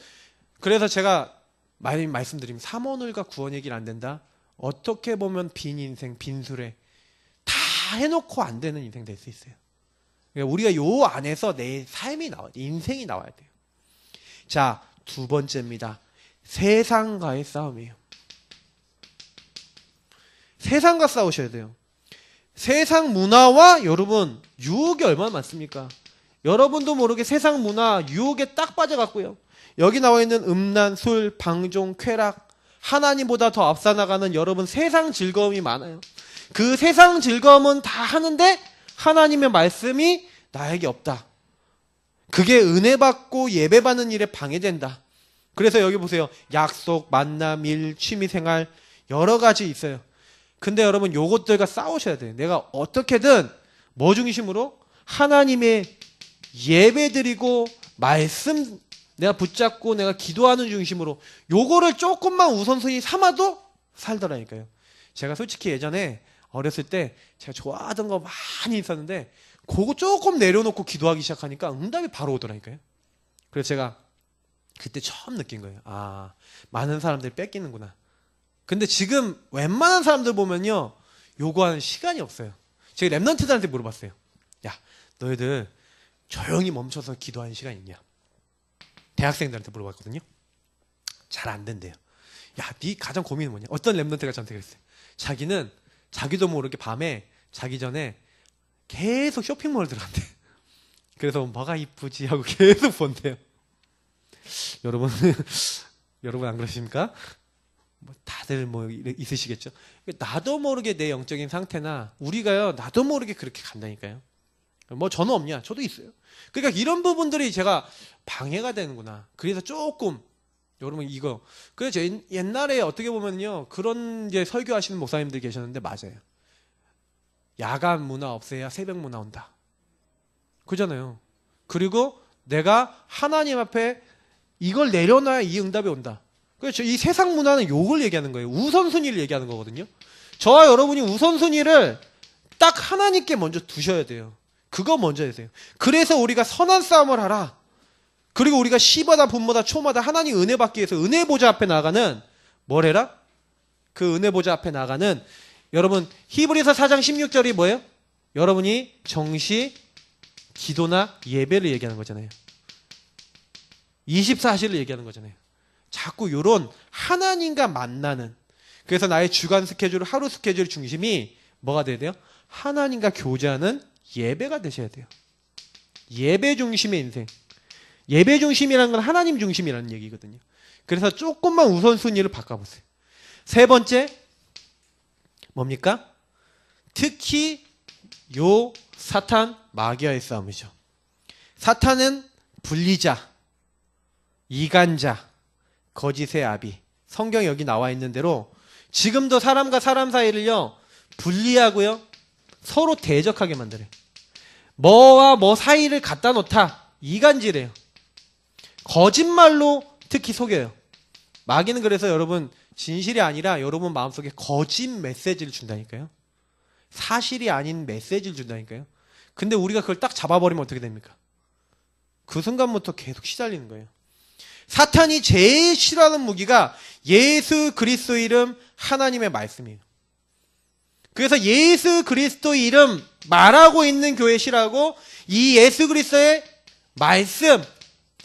그래서 제가 말씀드리면 삼원을과 구원 얘기를 안 된다. 어떻게 보면 빈 인생, 빈수레 다 해놓고 안 되는 인생 될 수 있어요. 그러니까 우리가 요 안에서 내 삶이 나와야 돼. 인생이 나와야 돼요. 자, 두 번째입니다. 세상과의 싸움이에요. 세상과 싸우셔야 돼요. 세상 문화와 여러분 유혹이 얼마나 많습니까? 여러분도 모르게 세상 문화 유혹에 딱 빠져갔고요. 여기 나와 있는 음란, 술, 방종, 쾌락, 하나님보다 더 앞서 나가는 여러분 세상 즐거움이 많아요. 그 세상 즐거움은 다 하는데 하나님의 말씀이 나에게 없다. 그게 은혜 받고 예배 받는 일에 방해된다. 그래서 여기 보세요. 약속, 만남, 일, 취미생활 여러 가지 있어요. 근데 여러분 요것들과 싸우셔야 돼요. 내가 어떻게든 뭐 중심으로? 하나님의 예배 드리고 말씀 내가 붙잡고 내가 기도하는 중심으로 요거를 조금만 우선순위 삼아도 살더라니까요. 제가 솔직히 예전에 어렸을 때 제가 좋아하던 거 많이 있었는데 그거 조금 내려놓고 기도하기 시작하니까 응답이 바로 오더라니까요. 그래서 제가 그때 처음 느낀 거예요. 아, 많은 사람들이 뺏기는구나. 근데 지금 웬만한 사람들 보면요, 요구하는 시간이 없어요. 제가 랩런트들한테 물어봤어요. 야, 너희들 조용히 멈춰서 기도하는 시간 있냐? 대학생들한테 물어봤거든요. 잘 안 된대요. 야, 네 가장 고민은 뭐냐? 어떤 랩런트가 저한테 그랬어요. 자기는 자기도 모르게 밤에 자기 전에 계속 쇼핑몰 들어간대. 그래서 뭐가 이쁘지 하고 계속 본대요. 여러분, 여러분 안 그러십니까? 뭐 다들 뭐 있으시겠죠. 나도 모르게 내 영적인 상태나 우리가요, 나도 모르게 그렇게 간다니까요. 뭐 저는 없냐? 저도 있어요. 그러니까 이런 부분들이 제가 방해가 되는구나. 그래서 조금 여러분 이거 그래서 옛날에 어떻게 보면요, 그런 이제 설교하시는 목사님들 계셨는데 맞아요. 야간 문화 없애야 새벽 문화 온다. 그잖아요. 그리고 내가 하나님 앞에 이걸 내려놔야 이 응답이 온다. 그렇죠. 이 세상 문화는 요걸 얘기하는 거예요. 우선순위를 얘기하는 거거든요. 저와 여러분이 우선순위를 딱 하나님께 먼저 두셔야 돼요. 그거 먼저 해주세요. 그래서 우리가 선한 싸움을 하라. 그리고 우리가 시마다 분마다 초마다 하나님 은혜 받기 위해서 은혜 보좌 앞에 나가는 뭘 해라? 그 은혜 보좌 앞에 나가는 여러분 히브리서 4장 16절이 뭐예요? 여러분이 정시 기도나 예배를 얘기하는 거잖아요. 24시를 얘기하는 거잖아요. 자꾸 요런 하나님과 만나는, 그래서 나의 주간 스케줄, 하루 스케줄 중심이 뭐가 돼야 돼요? 하나님과 교제하는 예배가 되셔야 돼요. 예배 중심의 인생. 예배 중심이라는 건 하나님 중심이라는 얘기거든요. 그래서 조금만 우선순위를 바꿔보세요. 세 번째 뭡니까? 특히 요 사탄 마귀와의 싸움이죠. 사탄은 분리자, 이간자, 거짓의 아비. 성경 여기 나와 있는 대로 지금도 사람과 사람 사이를요 분리하고요 서로 대적하게 만들어요. 뭐와 뭐 사이를 갖다 놓다. 이간질해요. 거짓말로 특히 속여요. 마귀는 그래서 여러분 진실이 아니라 여러분 마음속에 거짓 메시지를 준다니까요. 사실이 아닌 메시지를 준다니까요. 근데 우리가 그걸 딱 잡아버리면 어떻게 됩니까? 그 순간부터 계속 시달리는 거예요. 사탄이 제일 싫어하는 무기가 예수 그리스도 이름 하나님의 말씀이에요. 그래서 예수 그리스도 이름 말하고 있는 교회 싫어하고 이 예수 그리스도의 말씀,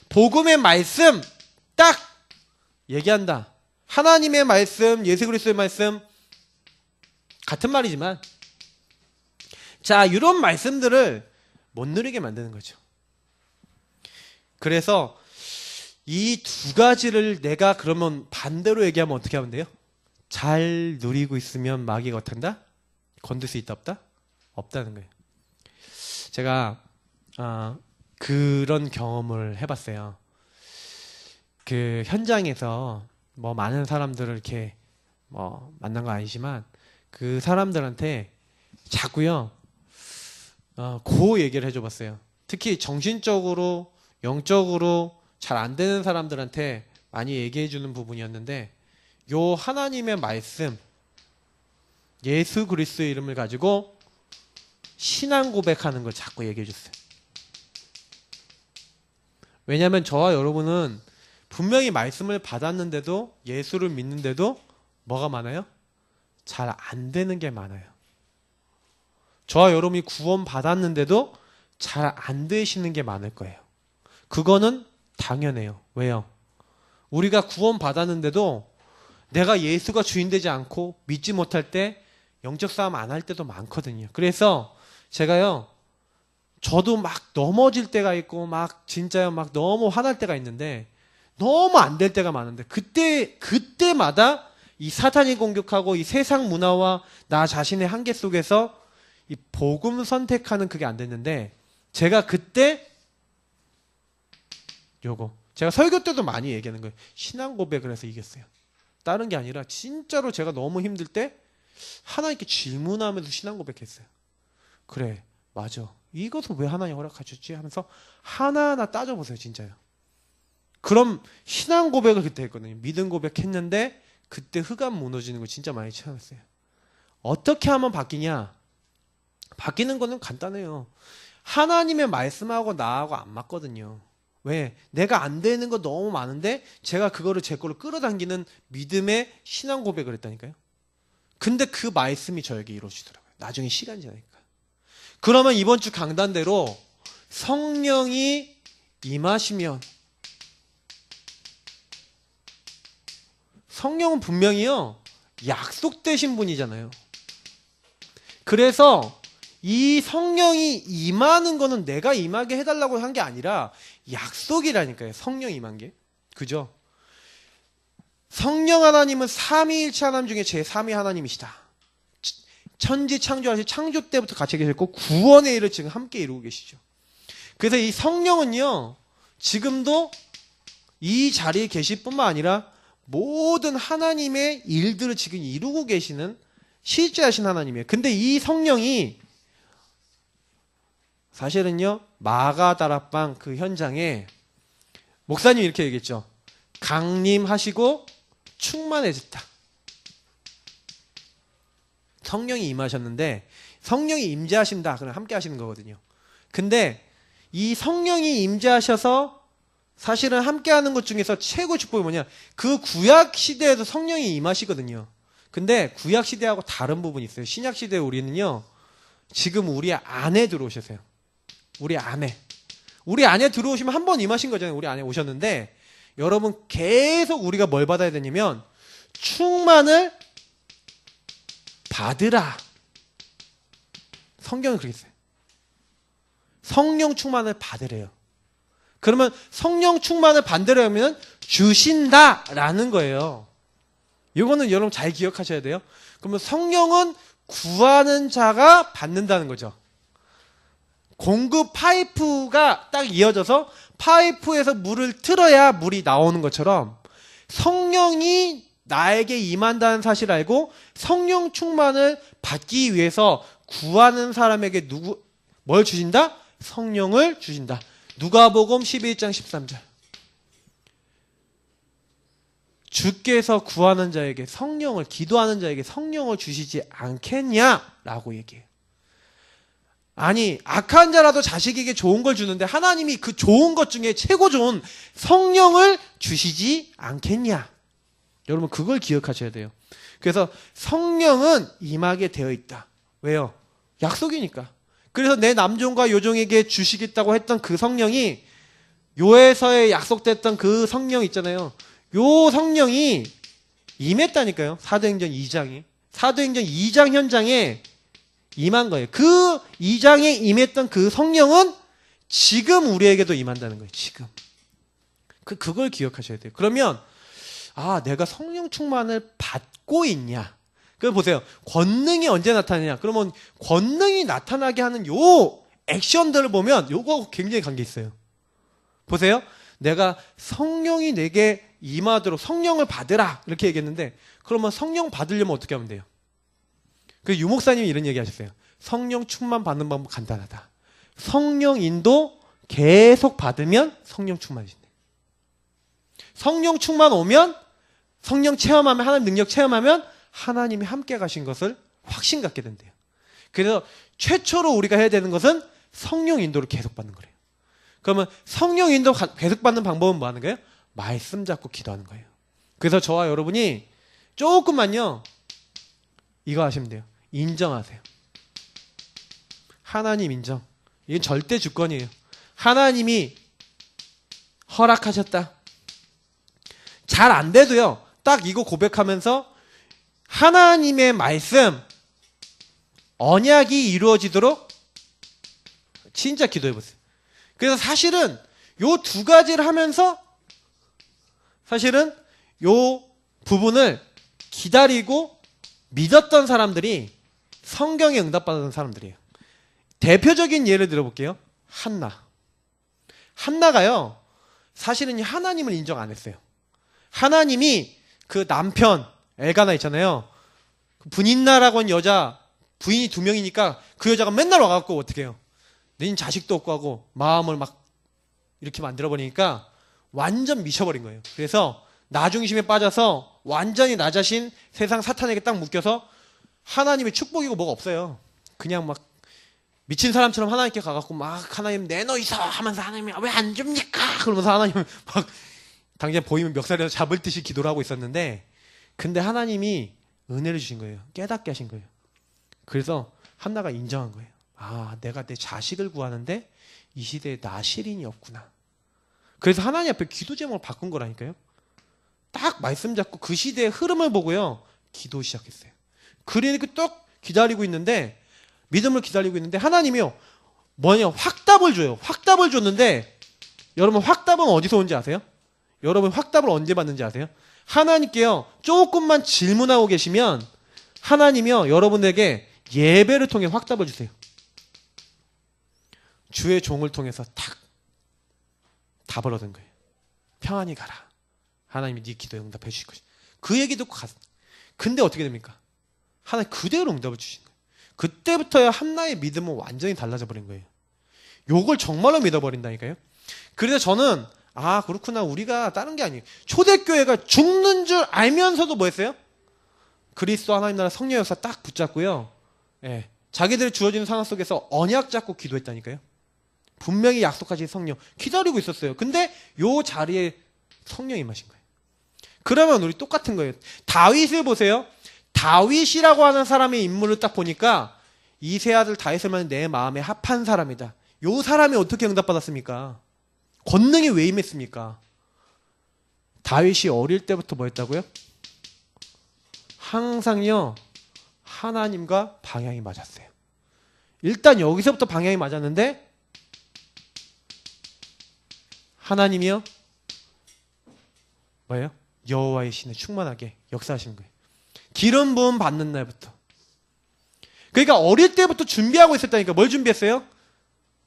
복음의 말씀 딱 얘기한다. 하나님의 말씀, 예수 그리스도의 말씀 같은 말이지만 자, 이런 말씀들을 못 누리게 만드는 거죠. 그래서 이 두 가지를 내가 그러면 반대로 얘기하면 어떻게 하면 돼요? 잘 누리고 있으면 마귀가 어떤다? 건들 수 있다 없다? 없다는 거예요. 제가 그런 경험을 해봤어요. 그 현장에서 뭐 많은 사람들을 이렇게 뭐 만난 건 아니지만 그 사람들한테 자꾸요 그 얘기를 해줘 봤어요. 특히 정신적으로 영적으로 잘 안 되는 사람들한테 많이 얘기해 주는 부분이었는데, 요 하나님의 말씀 예수 그리스도의 이름을 가지고 신앙 고백하는 걸 자꾸 얘기해 줬어요. 왜냐하면 저와 여러분은 분명히 말씀을 받았는데도, 예수를 믿는데도 뭐가 많아요? 잘 안 되는 게 많아요. 저와 여러분이 구원 받았는데도 잘 안 되시는 게 많을 거예요. 그거는 당연해요. 왜요? 우리가 구원 받았는데도 내가 예수가 주인 되지 않고 믿지 못할 때 영적 싸움 안 할 때도 많거든요. 그래서 제가요, 저도 막 넘어질 때가 있고 막 진짜요, 막 너무 화날 때가 있는데, 너무 안 될 때가 많은데, 그때마다 이 사탄이 공격하고 이 세상 문화와 나 자신의 한계 속에서 이 복음 선택하는 그게 안 됐는데, 제가 그때 제가 설교 때도 많이 얘기하는 거예요. 신앙 고백을 해서 이겼어요. 다른 게 아니라 진짜로 제가 너무 힘들 때 하나님께 질문하면서 신앙 고백했어요. 그래, 맞아. 이것을 왜 하나님 허락하셨지? 하면서 하나하나 따져보세요, 진짜요. 그럼 신앙 고백을 그때 했거든요. 믿음 고백했는데 그때 흑암 무너지는 거 진짜 많이 체험했어요. 어떻게 하면 바뀌냐? 바뀌는 거는 간단해요. 하나님의 말씀하고 나하고 안 맞거든요. 왜? 내가 안 되는 거 너무 많은데 제가 그거를 제 걸로 끌어당기는 믿음의 신앙 고백을 했다니까요. 근데 그 말씀이 저에게 이루어지더라고요. 나중에 시간이 지나니까. 그러면 이번 주 강단대로 성령이 임하시면, 성령은 분명히요 약속되신 분이잖아요. 그래서 이 성령이 임하는 거는 내가 임하게 해달라고 한 게 아니라 약속이라니까요. 성령 임한 게. 그죠? 성령 하나님은 삼위일체 하나님 중에 제3위 하나님이시다. 천지 창조하실 창조 때부터 같이 계셨고 구원의 일을 지금 함께 이루고 계시죠. 그래서 이 성령은요 지금도 이 자리에 계실 뿐만 아니라 모든 하나님의 일들을 지금 이루고 계시는 실제하신 하나님이에요. 근데 이 성령이 사실은요 마가다락방 그 현장에 목사님이 이렇게 얘기했죠. 강림하시고 충만해졌다. 성령이 임하셨는데, 성령이 임재하신다 그럼 함께 하시는 거거든요. 근데 이 성령이 임재하셔서 사실은 함께 하는 것 중에서 최고 축복이 뭐냐, 그 구약 시대에도 성령이 임하시거든요. 근데 구약 시대하고 다른 부분이 있어요. 신약 시대에 우리는요 지금 우리 안에 들어오셨어요. 우리 안에 들어오시면 한 번 임하신 거잖아요. 우리 안에 오셨는데, 여러분 계속 우리가 뭘 받아야 되냐면 충만을 받으라. 성경은 그렇게 써요. 성령 충만을 받으래요. 그러면 성령 충만을 받으려면 주신다라는 거예요. 이거는 여러분 잘 기억하셔야 돼요. 그러면 성령은 구하는 자가 받는다는 거죠. 공급 파이프가 딱 이어져서 파이프에서 물을 틀어야 물이 나오는 것처럼 성령이 나에게 임한다는 사실을 알고 성령 충만을 받기 위해서 구하는 사람에게 뭘 주신다? 성령을 주신다. 누가복음 11장 13절. 주께서 구하는 자에게 성령을, 기도하는 자에게 성령을 주시지 않겠냐라고 얘기해요. 아니, 악한 자라도 자식에게 좋은 걸 주는데 하나님이 그 좋은 것 중에 최고 좋은 성령을 주시지 않겠냐. 여러분 그걸 기억하셔야 돼요. 그래서 성령은 임하게 되어 있다. 왜요? 약속이니까. 그래서 내 남종과 여종에게 주시겠다고 했던 그 성령이, 요에서에 약속됐던 그 성령 있잖아요. 요 성령이 임했다니까요. 사도행전 2장에. 사도행전 2장 현장에 임한 거예요. 그 2장에 임했던 그 성령은 지금 우리에게도 임한다는 거예요. 지금. 그걸 기억하셔야 돼요. 그러면 내가 성령 충만을 받고 있냐? 그럼 보세요. 권능이 언제 나타나냐? 그러면 권능이 나타나게 하는 요 액션들을 보면 요거 굉장히 관계 있어요. 보세요. 내가 성령이 내게 임하도록 성령을 받으라 이렇게 얘기했는데, 그러면 성령 받으려면 어떻게 하면 돼요? 그 유목사님이 이런 얘기 하셨어요. 성령 충만 받는 방법 간단하다. 성령 인도 계속 받으면 성령 충만해진대. 성령 충만 오면, 성령 체험하면, 하나님 능력 체험하면 하나님이 함께 가신 것을 확신 갖게 된대요. 그래서 최초로 우리가 해야 되는 것은 성령 인도를 계속 받는 거래요. 그러면 성령 인도 계속 받는 방법은 뭐 하는 거예요? 말씀 잡고 기도하는 거예요. 그래서 저와 여러분이 조금만요, 이거 하시면 돼요. 인정하세요. 하나님 인정. 이건 절대 주권이에요. 하나님이 허락하셨다. 잘 안 돼도요, 딱 이거 고백하면서 하나님의 말씀, 언약이 이루어지도록 진짜 기도해보세요. 그래서 사실은 요 두 가지를 하면서 사실은 요 부분을 기다리고 믿었던 사람들이 성경에 응답받았던 사람들이에요. 대표적인 예를 들어볼게요. 한나가요, 사실은 하나님을 인정 안 했어요. 하나님이 그 남편 엘가나 있잖아요. 분인나라고 하는 여자, 부인이 2명이니까 그 여자가 맨날 와갖고 어떻게 해요? 내 자식도 없고 하고 마음을 막 이렇게 만들어버리니까 완전 미쳐버린 거예요. 그래서 나 중심에 빠져서 완전히 나 자신 세상 사탄에게 딱 묶여서 하나님의 축복이고 뭐가 없어요. 그냥 막 미친 사람처럼 하나님께 가갖고 막 하나님 내놓이소 하면서 하나님이 왜 안 줍니까? 그러면서 하나님 막 당장 보이면 멱살에서 잡을 듯이 기도를 하고 있었는데, 근데 하나님이 은혜를 주신 거예요. 깨닫게 하신 거예요. 그래서 한나가 인정한 거예요. 아, 내가 내 자식을 구하는데 이 시대에 나 시린이 없구나. 그래서 하나님 앞에 기도 제목을 바꾼 거라니까요. 딱 말씀 잡고 그 시대의 흐름을 보고요, 기도 시작했어요. 그러니까 딱 기다리고 있는데, 믿음을 기다리고 있는데 하나님이요, 뭐냐, 확답을 줘요. 확답을 줬는데, 여러분 확답은 어디서 온지 아세요? 여러분 확답을 언제 받는지 아세요? 하나님께요, 조금만 질문하고 계시면 하나님이요, 여러분에게 예배를 통해 확답을 주세요. 주의 종을 통해서 탁 답을 얻은 거예요. 평안히 가라. 하나님이 네 기도에 응답해 주실 것이다. 그 얘기 듣고 갔어. 근데 어떻게 됩니까? 하나님 그대로 응답을 주신 거예요. 그때부터야 한나의 믿음은 완전히 달라져 버린 거예요. 요걸 정말로 믿어버린다니까요. 그래서 저는 아, 그렇구나, 우리가 다른 게 아니에요. 초대교회가 죽는 줄 알면서도 뭐 했어요? 그리스도 하나님 나라 성령 역사 딱 붙잡고요, 예, 자기들이 주어지는 상황 속에서 언약 잡고 기도했다니까요. 분명히 약속하신 성령 기다리고 있었어요. 근데 요 자리에 성령이 임하신 거예요. 그러면 우리 똑같은 거예요. 다윗을 보세요. 다윗이라고 하는 사람의 인물을 딱 보니까 이 세 아들 다윗을 내 마음에 합한 사람이다. 요 사람이 어떻게 응답받았습니까? 권능이 왜 임했습니까? 다윗이 어릴 때부터 뭐 했다고요? 항상요, 하나님과 방향이 맞았어요. 일단 여기서부터 방향이 맞았는데 하나님이요, 뭐예요? 여호와의 신에 충만하게 역사하신 거예요. 기름 부음 받는 날부터. 그러니까 어릴 때부터 준비하고 있었다니까. 뭘 준비했어요?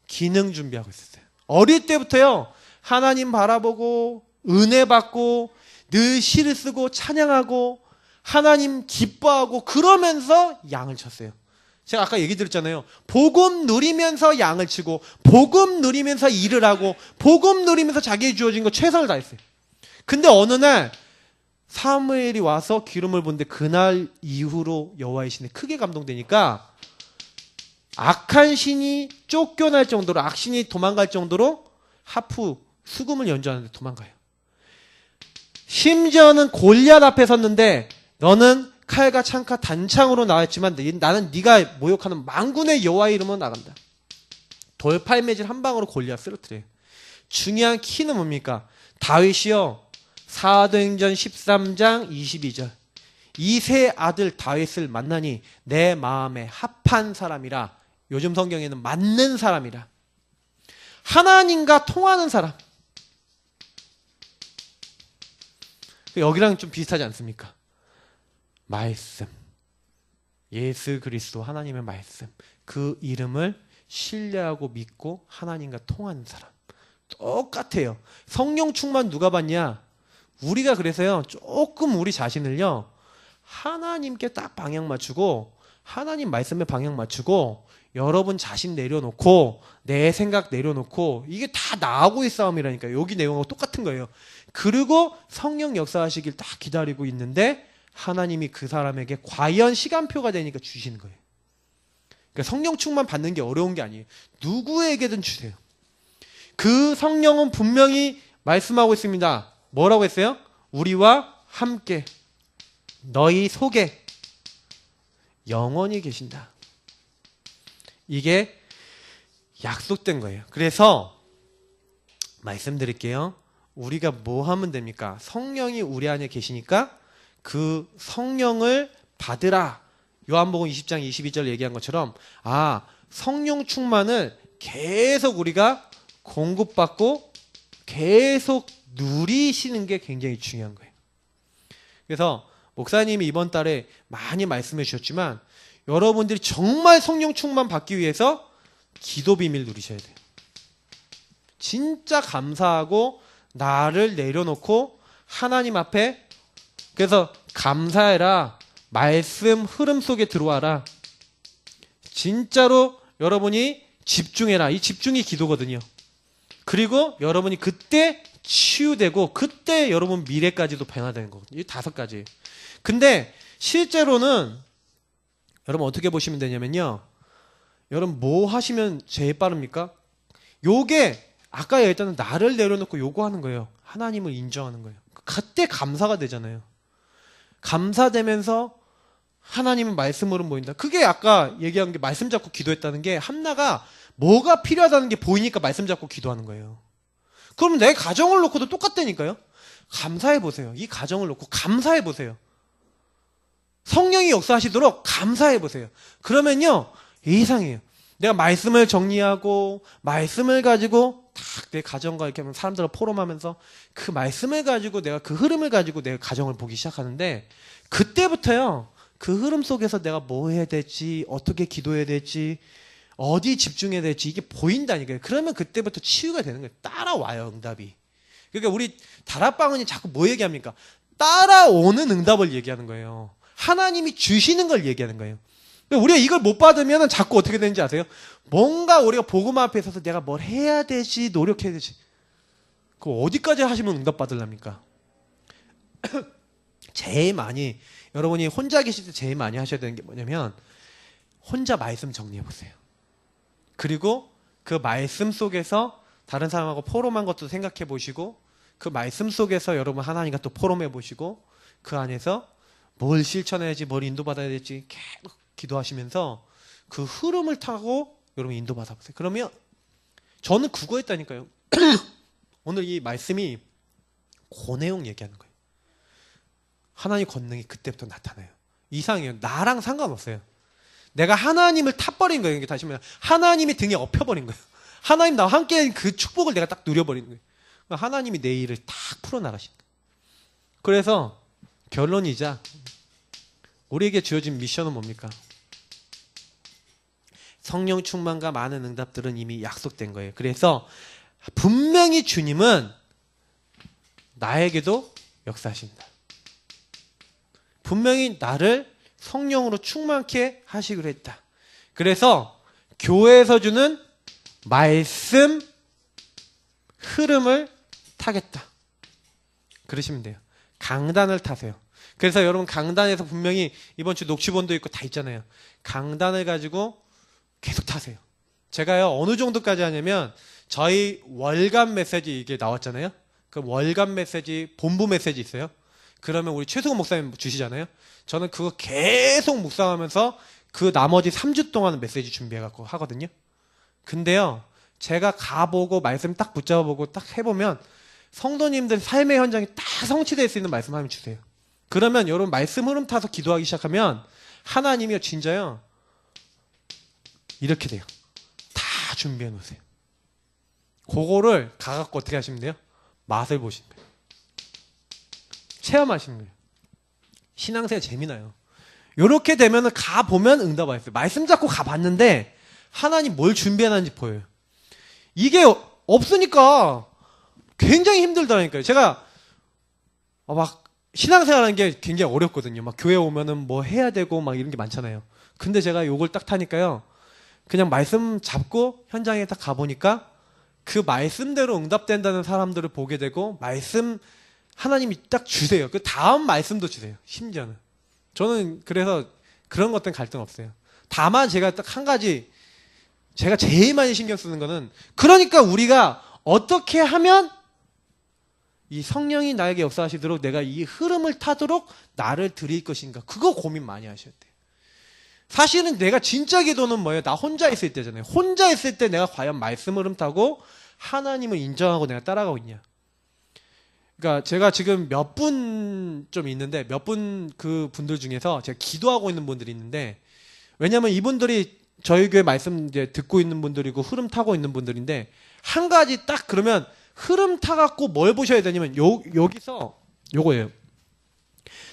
기능 준비하고 있었어요. 어릴 때부터요, 하나님 바라보고 은혜 받고 늘 시를 쓰고 찬양하고 하나님 기뻐하고 그러면서 양을 쳤어요. 제가 아까 얘기 드렸잖아요. 복음 누리면서 양을 치고 복음 누리면서 일을 하고 복음 누리면서 자기에 주어진 거 최선을 다했어요. 근데 어느 날 사무엘이 와서 기름을 부는데 그날 이후로 여호와의 신에 크게 감동되니까 악한 신이 쫓겨날 정도로, 악신이 도망갈 정도로 하프, 수금을 연주하는데 도망가요. 심지어는 골리앗 앞에 섰는데 너는 칼과 창과 단창으로 나왔지만 나는 네가 모욕하는 만군의 여호와의 이름으로 나간다. 돌팔매질 한 방으로 골리앗 쓰러뜨려요. 중요한 키는 뭡니까? 다윗이요, 사도행전 13장 22절 이 세 아들 다윗을 만나니 내 마음에 합한 사람이라. 요즘 성경에는 맞는 사람이라. 하나님과 통하는 사람. 여기랑 좀 비슷하지 않습니까? 말씀, 예수 그리스도 하나님의 말씀, 그 이름을 신뢰하고 믿고 하나님과 통하는 사람. 똑같아요. 성령 충만 누가 받냐? 우리가 그래서요, 조금 우리 자신을요, 하나님께 딱 방향 맞추고 하나님 말씀에 방향 맞추고 여러분 자신 내려놓고 내 생각 내려놓고 이게 다 나하고의 싸움이라니까요. 여기 내용하고 똑같은 거예요. 그리고 성령 역사하시길 딱 기다리고 있는데 하나님이 그 사람에게 과연 시간표가 되니까 주시는 거예요. 그러니까 성령 충만 받는 게 어려운 게 아니에요. 누구에게든 주세요. 그 성령은 분명히 말씀하고 있습니다. 뭐라고 했어요? 우리와 함께 너희 속에 영원히 계신다. 이게 약속된 거예요. 그래서 말씀드릴게요. 우리가 뭐 하면 됩니까? 성령이 우리 안에 계시니까 그 성령을 받으라. 요한복음 20장 22절 얘기한 것처럼 성령 충만을 계속 우리가 공급받고 계속 누리시는 게 굉장히 중요한 거예요. 그래서 목사님이 이번 달에 많이 말씀해 주셨지만 여러분들이 정말 성령 충만 받기 위해서 기도 비밀 누리셔야 돼요. 진짜 감사하고 나를 내려놓고 하나님 앞에 그래서 감사해라. 말씀 흐름 속에 들어와라. 진짜로 여러분이 집중해라. 이 집중이 기도거든요. 그리고 여러분이 그때 치유되고 그때 여러분 미래까지도 변화되는 거거든요. 이 5가지. 근데 실제로는 여러분 어떻게 보시면 되냐면요. 여러분 뭐 하시면 제일 빠릅니까? 요게 아까 얘기했던 나를 내려놓고 요구하는 거예요. 하나님을 인정하는 거예요. 그때 감사가 되잖아요. 감사되면서 하나님은 말씀으로 보인다. 그게 아까 얘기한 게 말씀 잡고 기도했다는 게 한나가 뭐가 필요하다는 게 보이니까 말씀 잡고 기도하는 거예요. 그러면 내 가정을 놓고도 똑같다니까요. 감사해 보세요. 이 가정을 놓고 감사해 보세요. 성령이 역사하시도록 감사해 보세요. 그러면요 이상해요. 내가 말씀을 정리하고 말씀을 가지고 딱 내 가정과 이렇게 하면 사람들과 포럼하면서 그 말씀을 가지고 내가 그 흐름을 가지고 내 가정을 보기 시작하는데 그때부터요 그 흐름 속에서 내가 뭐 해야 될지 어떻게 기도해야 될지 어디 집중해야 될지 이게 보인다니까요. 그러면 그때부터 치유가 되는 거예요. 따라와요 응답이. 그러니까 우리 다락방언이 자꾸 뭐 얘기합니까? 따라오는 응답을 얘기하는 거예요. 하나님이 주시는 걸 얘기하는 거예요. 우리가 이걸 못 받으면 자꾸 어떻게 되는지 아세요? 뭔가 우리가 복음 앞에 서서 내가 뭘 해야 되지 노력해야 되지 그거 어디까지 하시면 응답 받으랍니까? 제일 많이 여러분이 혼자 계실 때 제일 많이 하셔야 되는 게 뭐냐면 혼자 말씀 정리해 보세요. 그리고 그 말씀 속에서 다른 사람하고 포럼한 것도 생각해 보시고 그 말씀 속에서 여러분 하나님과 또 포럼해 보시고 그 안에서 뭘 실천해야지 뭘 인도받아야 될지 계속 기도하시면서 그 흐름을 타고 여러분 인도받아 보세요. 그러면 저는 그거 했다니까요. 오늘 이 말씀이 그 내용 얘기하는 거예요. 하나님 권능이 그때부터 나타나요. 이상해요. 나랑 상관없어요. 내가 하나님을 타버린 거예요. 다시 말하면 하나님이 등에 엎혀버린 거예요. 하나님 나와 함께 그 축복을 내가 딱 누려버리는 거예요. 하나님이 내 일을 딱 풀어나가시는 거예요. 그래서 결론이자 우리에게 주어진 미션은 뭡니까? 성령 충만과 많은 응답들은 이미 약속된 거예요. 그래서 분명히 주님은 나에게도 역사하신다. 분명히 나를 성령으로 충만케 하시기로 했다. 그래서 교회에서 주는 말씀 흐름을 타겠다. 그러시면 돼요. 강단을 타세요. 그래서 여러분 강단에서 분명히 이번 주 녹취본도 있고 다 있잖아요. 강단을 가지고 계속 타세요. 제가요 어느 정도까지 하냐면 저희 월간 메시지 이게 나왔잖아요. 그 월간 메시지 본부 메시지 있어요. 그러면 우리 최승호 목사님 주시잖아요. 저는 그거 계속 묵상하면서 그 나머지 3주 동안 메시지 준비해갖고 하거든요. 근데요 제가 가보고 말씀 딱 붙잡아보고 딱 해보면 성도님들 삶의 현장이 딱 성취될 수 있는 말씀 하나님 주세요. 그러면 여러분 말씀 흐름 타서 기도하기 시작하면 하나님이요 진짜요 이렇게 돼요. 다 준비해 놓으세요. 그거를 가갖고 어떻게 하시면 돼요? 맛을 보시는 거예요. 체험하시는 거예요. 신앙생활 재미나요. 이렇게 되면 가보면 응답 와있어요. 말씀 잡고 가봤는데 하나님 뭘 준비해놨는지 보여요. 이게 없으니까 굉장히 힘들더라니까요. 제가 막 신앙생활하는 게 굉장히 어렵거든요. 막 교회 오면은 뭐 해야 되고 막 이런 게 많잖아요. 근데 제가 요걸 딱 타니까요. 그냥 말씀 잡고 현장에 딱 가보니까 그 말씀대로 응답된다는 사람들을 보게 되고 말씀 하나님이 딱 주세요. 그 다음 말씀도 주세요. 심지어는. 저는 그래서 그런 것 때문에 갈등 없어요. 다만 제가 딱 한 가지 제가 제일 많이 신경 쓰는 거는 그러니까 우리가 어떻게 하면 이 성령이 나에게 역사하시도록 내가 이 흐름을 타도록 나를 드릴 것인가. 그거 고민 많이 하셔야 돼요. 사실은 내가 진짜 기도는 뭐예요? 나 혼자 있을 때잖아요. 혼자 있을 때 내가 과연 말씀 흐름 타고 하나님을 인정하고 내가 따라가고 있냐. 그러니까 제가 지금 몇 분 좀 있는데 몇 분 그 분들 중에서 제가 기도하고 있는 분들이 있는데 왜냐면 이분들이 저희 교회 말씀 이제 듣고 있는 분들이고 흐름 타고 있는 분들인데 한 가지 딱 그러면 흐름 타갖고 뭘 보셔야 되냐면 여기서 요거예요.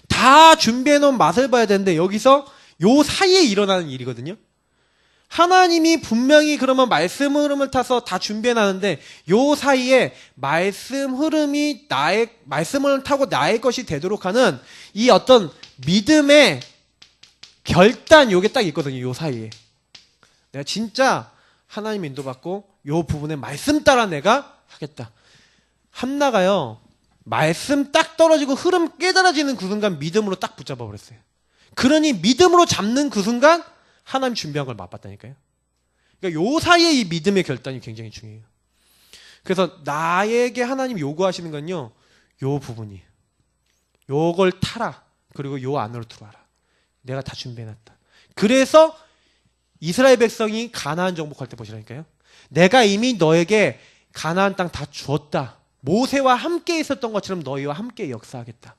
다 준비해 놓은 맛을 봐야 되는데 여기서 요 사이에 일어나는 일이거든요. 하나님이 분명히 그러면 말씀 흐름을 타서 다 준비해 놨는데 요 사이에 말씀 흐름이 말씀을 타고 나의 것이 되도록 하는 이 어떤 믿음의 결단 요게 딱 있거든요. 요 사이에. 내가 진짜 하나님 인도받고 요 부분에 말씀 따라 내가 하겠다. 한나가요. 말씀 딱 떨어지고 흐름 깨달아지는 그 순간 믿음으로 딱 붙잡아 버렸어요. 그러니 믿음으로 잡는 그 순간 하나님 준비한 걸 맛봤다니까요. 그러니까 요 사이에 이 믿음의 결단이 굉장히 중요해요. 그래서 나에게 하나님 요구하시는 건요. 요 부분이에요. 요걸 타라. 그리고 요 안으로 들어와라. 내가 다 준비해놨다. 그래서 이스라엘 백성이 가나안 정복할 때 보시라니까요. 내가 이미 너에게 가나안 땅 다 주었다. 모세와 함께 있었던 것처럼 너희와 함께 역사하겠다.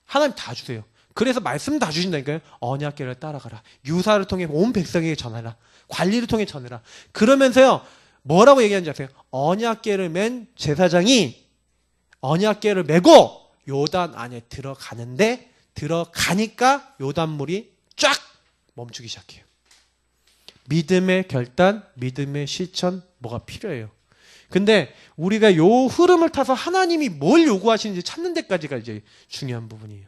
하나님 다 주세요. 그래서 말씀 다 주신다니까요. 언약궤를 따라가라. 유사를 통해 온 백성에게 전하라. 관리를 통해 전해라. 그러면서요. 뭐라고 얘기하는지 아세요? 언약궤를 맨 제사장이 언약궤를 메고 요단 안에 들어가는데 들어가니까 요단물이 쫙 멈추기 시작해요. 믿음의 결단, 믿음의 실천 뭐가 필요해요. 근데 우리가 요 흐름을 타서 하나님이 뭘 요구하시는지 찾는 데까지가 이제 중요한 부분이에요.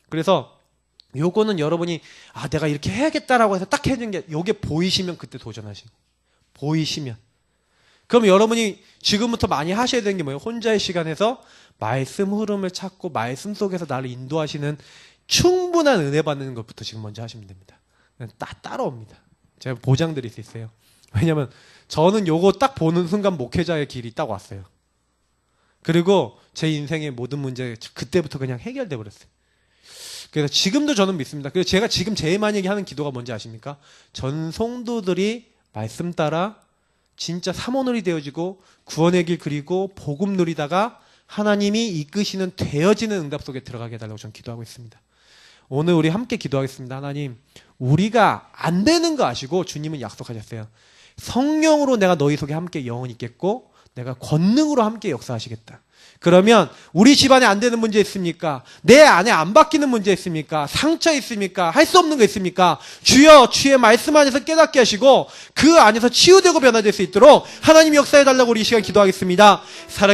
그래서 요거는 여러분이 내가 이렇게 해야겠다라고 해서 딱 해준 게 요게 보이시면 그때 도전하시고 보이시면 그럼 여러분이 지금부터 많이 하셔야 되는 게 뭐예요? 혼자의 시간에서 말씀 흐름을 찾고 말씀 속에서 나를 인도하시는 충분한 은혜 받는 것부터 지금 먼저 하시면 됩니다. 따라옵니다. 제가 보장드릴 수 있어요. 왜냐면 저는 요거 딱 보는 순간 목회자의 길이 딱 왔어요. 그리고 제 인생의 모든 문제 그때부터 그냥 해결돼 버렸어요. 그래서 지금도 저는 믿습니다. 그래서 제가 지금 제일 많이 하는 기도가 뭔지 아십니까? 전 성도들이 말씀 따라 진짜 사모늘이 되어지고 구원의 길 그리고 복음 누리다가 하나님이 이끄시는 되어지는 응답 속에 들어가게 해달라고 저는 기도하고 있습니다. 오늘 우리 함께 기도하겠습니다. 하나님, 우리가 안 되는 거 아시고 주님은 약속하셨어요. 성령으로 내가 너희 속에 함께 영원히 있겠고 내가 권능으로 함께 역사하시겠다. 그러면 우리 집안에 안 되는 문제 있습니까? 내 안에 안 바뀌는 문제 있습니까? 상처 있습니까? 할 수 없는 거 있습니까? 주여 주의 말씀 안에서 깨닫게 하시고 그 안에서 치유되고 변화될 수 있도록 하나님 역사해달라고 우리 이 시간 기도하겠습니다. 살아계신